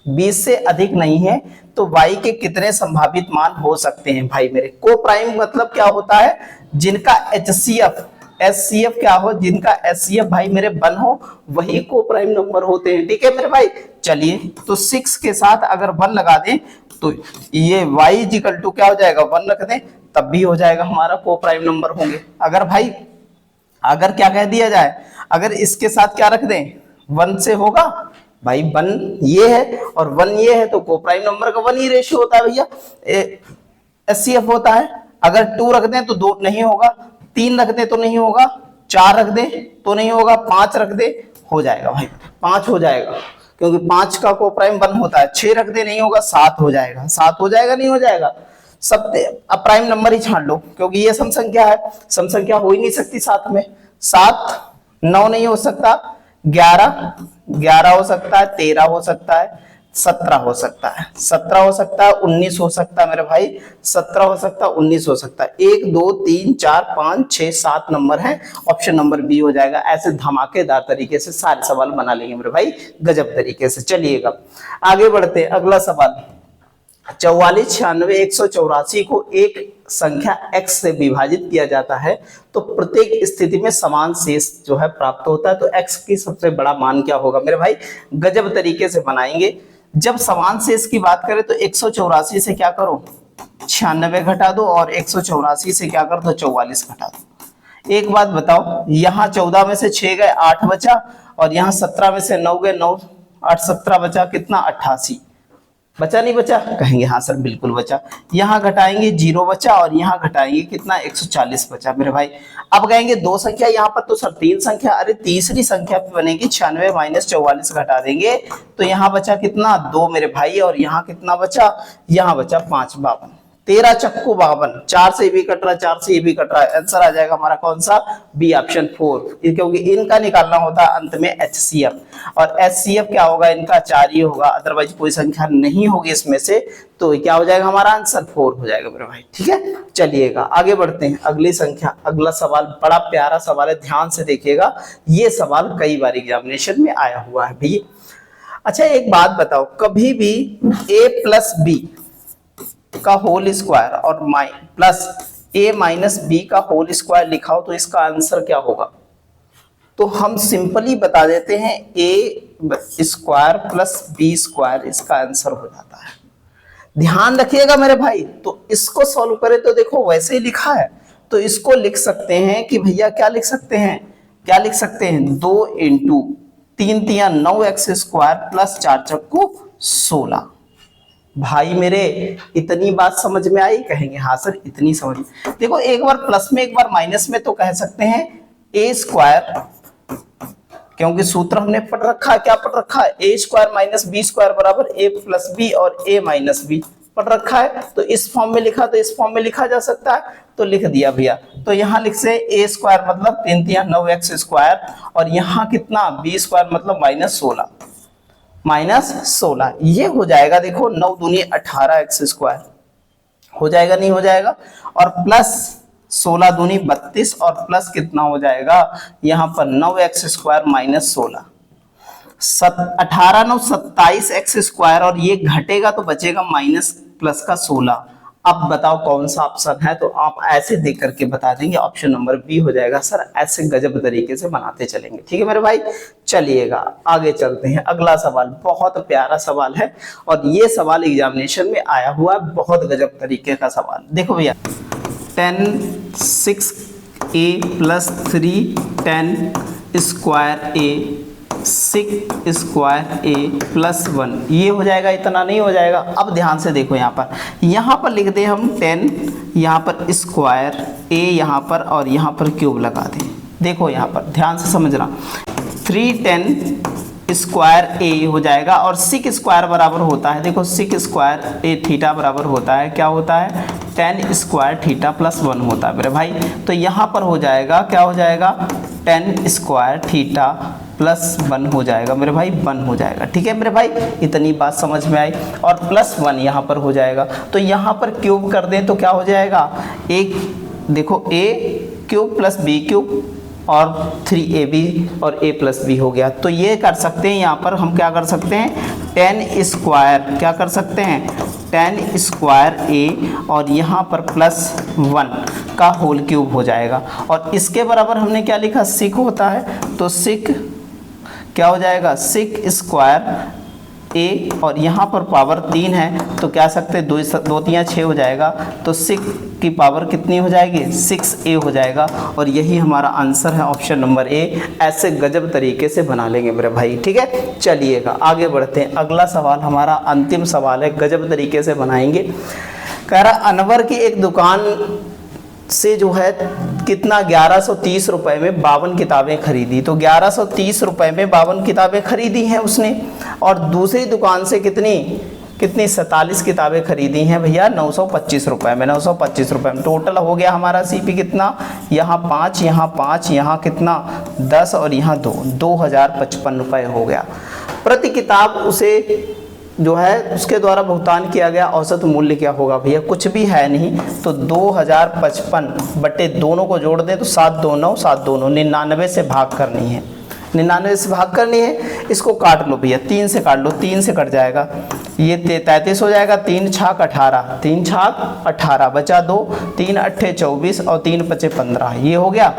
20 से अधिक नहीं है, तो y के कितने संभावित मान हो सकते हैं भाई मेरे। को प्राइम मतलब क्या होता है, जिनका HCF SCF क्या हो, जिनका SCF भाई मेरे 1 हो, वही को प्राइम नंबर होते हैं। ठीक है मेरे भाई, चलिए तो 6 के साथ अगर 1 लगा दें तो ये y इक्वल टू क्या हो जाएगा, 1 रख दें तब भी हो जाएगा, हमारा को प्राइम नंबर होंगे। अगर भाई अगर क्या कह दिया जाए, अगर इसके साथ क्या रख दें, 1 से होगा भाई, 1 ये है और 1 ये है, तो को प्राइम नंबर का 1 ही रेशियो होता है भैया, SCF होता है। अगर 2 रख दें तो 2 नहीं होगा, 3 रख दें तो नहीं होगा, 4 रख दें तो नहीं होगा, 5 रख दें हो जाएगा भाई, 5 हो जाएगा, क्योंकि 5 का को प्राइम 1 होता है। 6 रख दे नहीं होगा, 7 हो जाएगा, 7 हो जाएगा, नहीं हो जाएगा, सब अप्राइम नंबर ही छाड़ लो, क्योंकि ये सम संख्या है, सम संख्या हो ही नहीं सकती साथ में। 7 9 नहीं हो सकता, 11 हो सकता है, 13 हो सकता है, 17 हो सकता है, 17 हो सकता है, 19 हो सकता है मेरे भाई, 17 हो सकता है, 19 हो सकता है। 1 2 3 4 5 6 7 नंबर है, ऑप्शन नंबर बी हो जाएगा। ऐसे धमाकेदार तरीके से सारे सवाल बना लेंगे मेरे भाई, गजब तरीके से। चलिएगा आगे बढ़ते हैं, अगला सवाल। 44 96 184 को एक संख्या x से विभाजित किया जाता है तो प्रत्येक स्थिति में समान शेष जो है प्राप्त होता है, तो x की सबसे बड़ा मान क्या होगा मेरे भाई, गजब तरीके से बनाएंगे। जब समान शेष की बात करें तो 184 से क्या करो, 96 घटा दो, और 184 से क्या कर दो, 44 घटा दो। एक बात बताओ, यहाँ 14 में से 6 गए 8 बचा, और यहाँ 17 में से 9 गए 9, 8 17 बचा कितना, 88 बचा, नहीं बचा, कहेंगे हाँ सर बिल्कुल बचा। यहाँ घटाएंगे 0 बचा, और यहाँ घटाएंगे कितना, 140 बचा मेरे भाई। अब कहेंगे दो संख्या यहाँ पर, तो सर 3 संख्या, अरे तीसरी संख्या पे बनेगी, 96 माइनस 44 घटा देंगे तो यहाँ बचा कितना, 2 मेरे भाई, और यहाँ कितना बचा, यहाँ बचा 5 52, 13 चक्कू 52, 4 से भी कट रहा है, 4 से ये भी कट रहा है, आंसर आ जाएगा हमारा कौन सा, बी ऑप्शन 4, क्योंकि इनका निकालना होता है अंत में HCF, और HCF क्या होगा, इनका 4 ही होगा, अदरवाइज कोई संख्या नहीं होगी इसमें से, तो क्या हो जाएगा हमारा आंसर 4 हो जाएगा मेरे भाई। ठीक है, चलिएगा आगे बढ़ते हैं, अगली संख्या, अगला सवाल बड़ा प्यारा सवाल है, ध्यान से देखिएगा, ये सवाल कई बार एग्जामिनेशन में आया हुआ है भैया। अच्छा एक बात बताओ, कभी भी a प्लस बी का होल स्क्वायर और प्लस a माइनस बी का होल स्क्वायर लिखा हो तो इसका आंसर क्या होगा, तो हम सिंपली बता देते हैं a square plus B square इसका आंसर हो जाता है। ध्यान रखिएगा मेरे भाई, तो इसको सॉल्व करें तो देखो वैसे ही लिखा है, तो इसको लिख सकते हैं कि भैया क्या लिख सकते हैं, क्या लिख सकते हैं, 2 इंटू 3 तिया 9x स्क्वायर प्लस 4 चक्कू 16। भाई मेरे इतनी बात समझ में आई, कहेंगे हाँ सर इतनी समझ में। देखो एक बार प्लस में एक बार माइनस में तो कह सकते हैं a स्क्वायर क्योंकि सूत्र हमने पढ़ रखा है, क्या पढ़ रखा है, a square minus B square बराबर ए प्लस बी और ए माइनस बी पढ़ रखा है। तो इस फॉर्म में लिखा, तो इस फॉर्म में लिखा जा सकता है, तो लिख दिया भैया। तो यहाँ लिख से ए स्क्वायर मतलब 3 3 9 एक्स स्क्वायर, और यहाँ कितना बी स्क्वायर मतलब -16 ये हो जाएगा। देखो 9 दूनी 18 एक्स स्क्वायर हो जाएगा, नहीं हो जाएगा, और प्लस 16 दूनी 32 और प्लस कितना हो जाएगा यहाँ पर 9 x square minus 16, 18 9 27 x square, और ये घटेगा तो बचेगा माइनस प्लस का 16। अब बताओ कौन सा ऑप्शन है, तो आप ऐसे देख करके बता देंगे ऑप्शन नंबर बी हो जाएगा। सर ऐसे गजब तरीके से बनाते चलेंगे, ठीक है मेरे भाई। चलिएगा आगे चलते हैं, अगला सवाल बहुत प्यारा सवाल है, और ये सवाल एग्जामिनेशन में आया हुआ है, बहुत गजब तरीके का सवाल। देखो भैया 10 6a + 3 10 square a 6 square a + 1 ये हो जाएगा, इतना नहीं हो जाएगा। अब ध्यान से देखो यहाँ पर लिख दे हम 10, यहाँ पर स्क्वायर a यहाँ पर, और यहाँ पर क्यूब लगा दें। देखो यहाँ पर ध्यान से समझना, 3 10 स्क्वायर a हो जाएगा, और 6 स्क्वायर बराबर होता है, देखो 6 स्क्वायर a थीटा बराबर होता है, क्या होता है 10 स्क्वायर थीटा + 1 होता है मेरे भाई। तो यहाँ पर हो जाएगा, क्या हो जाएगा 10 स्क्वायर थीटा + 1 हो जाएगा मेरे भाई, 1 हो जाएगा, ठीक है मेरे भाई। इतनी बात समझ में आई, और +1 यहाँ पर हो जाएगा। तो यहाँ पर क्यूब कर दें तो क्या हो जाएगा, एक देखो a क्यूब + b क्यूब और 3ab और a + b हो गया। तो ये कर सकते हैं, यहाँ पर हम क्या कर सकते हैं 10 स्क्वायर, क्या कर सकते हैं 10 स्क्वायर a, और यहाँ पर +1 का होल क्यूब हो जाएगा। और इसके बराबर हमने क्या लिखा, सिक होता है, तो सिक क्या हो जाएगा 6 स्क्वायर a, और यहाँ पर पावर 3 है, तो क्या सकते 2 3 6 हो जाएगा, तो 6 की पावर कितनी हो जाएगी 6a हो जाएगा। और यही हमारा आंसर है ऑप्शन नंबर ए। ऐसे गजब तरीके से बना लेंगे मेरे भाई, ठीक है। चलिएगा आगे बढ़ते हैं, अगला सवाल हमारा अंतिम सवाल है, गजब तरीके से बनाएंगे। कह रहा अनवर की एक दुकान से जो है कितना 1130 रुपए में 52 किताबें खरीदी। तो 1130 रुपए में 52 किताबें खरीदी हैं उसने, और दूसरी दुकान से कितनी 47 किताबें खरीदी हैं भैया 925 रुपए में। 925 रुपए में टोटल हो गया हमारा सीपी कितना, यहाँ 5 यहाँ 5 यहाँ कितना 10 और यहाँ 2, 2055 रुपए हो गया। प्रति किताब उसे जो है उसके द्वारा भुगतान किया गया औसत मूल्य क्या होगा भैया, कुछ भी है नहीं, तो 2055 बटे दोनों को जोड़ दें तो 7 2 9 7 2 9 99 से भाग करनी है, 99 से भाग करनी है। इसको काट लो भैया, 3 से काट लो, 3 से कट जाएगा, ये 33 हो जाएगा, 3 छाक 18, 3 छाक 18 बचा 2, 3 अट्ठे 24 और 3 पचे 15, ये हो गया।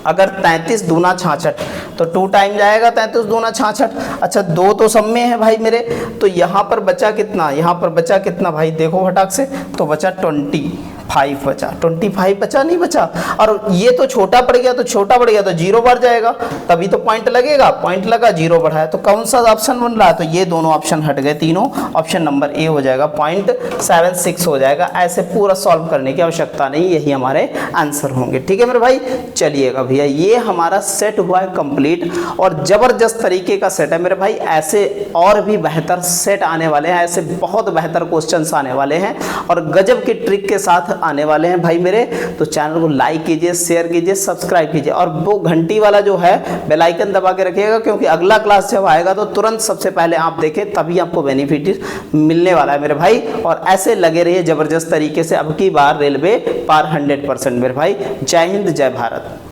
अगर 33 दूना 66 तो 2 टाइम जाएगा, 33 दूना 66। अच्छा 2 तो सब में है भाई मेरे, तो यहाँ पर बचा कितना, यहाँ पर बचा कितना भाई देखो फटाक से, तो बचा 25 बचा, 25 बचा नहीं बचा, और ये तो छोटा पड़ गया, तो छोटा पड़ गया तो 0 बढ़ जाएगा, तभी तो पॉइंट लगेगा, पॉइंट लगा 0 बढ़ा है, तो कौन सा ऑप्शन बन रहा है, तो ये दोनों ऑप्शन हट गए तीनों, ऑप्शन नंबर ए हो जाएगा, 0.76 हो जाएगा। ऐसे पूरा सॉल्व करने की आवश्यकता नहीं, यही हमारे आंसर होंगे, ठीक है मेरे भाई। चलिएगा भैया ये हमारा सेट हुआ है कंप्लीट, और जबरदस्त तरीके का सेट है मेरे भाई। ऐसे और भी बेहतर सेट आने वाले हैं, ऐसे बहुत बेहतर क्वेश्चंस आने वाले हैं, और गजब की ट्रिक के साथ आने वाले हैं भाई मेरे। तो चैनल को लाइक कीजिए, शेयर कीजिए, सब्सक्राइब कीजिए, और वो घंटी वाला जो है बेल आइकन दबा के रखिएगा, क्योंकि अगला क्लास जब आएगा तो तुरंत सबसे पहले आप देखें, तभी आपको बेनिफिट मिलने वाला है मेरे भाई। और ऐसे लगे रहिए जबरदस्त तरीके से, अब की बार रेलवे पार 100% मेरे भाई। जय हिंद, जय भारत।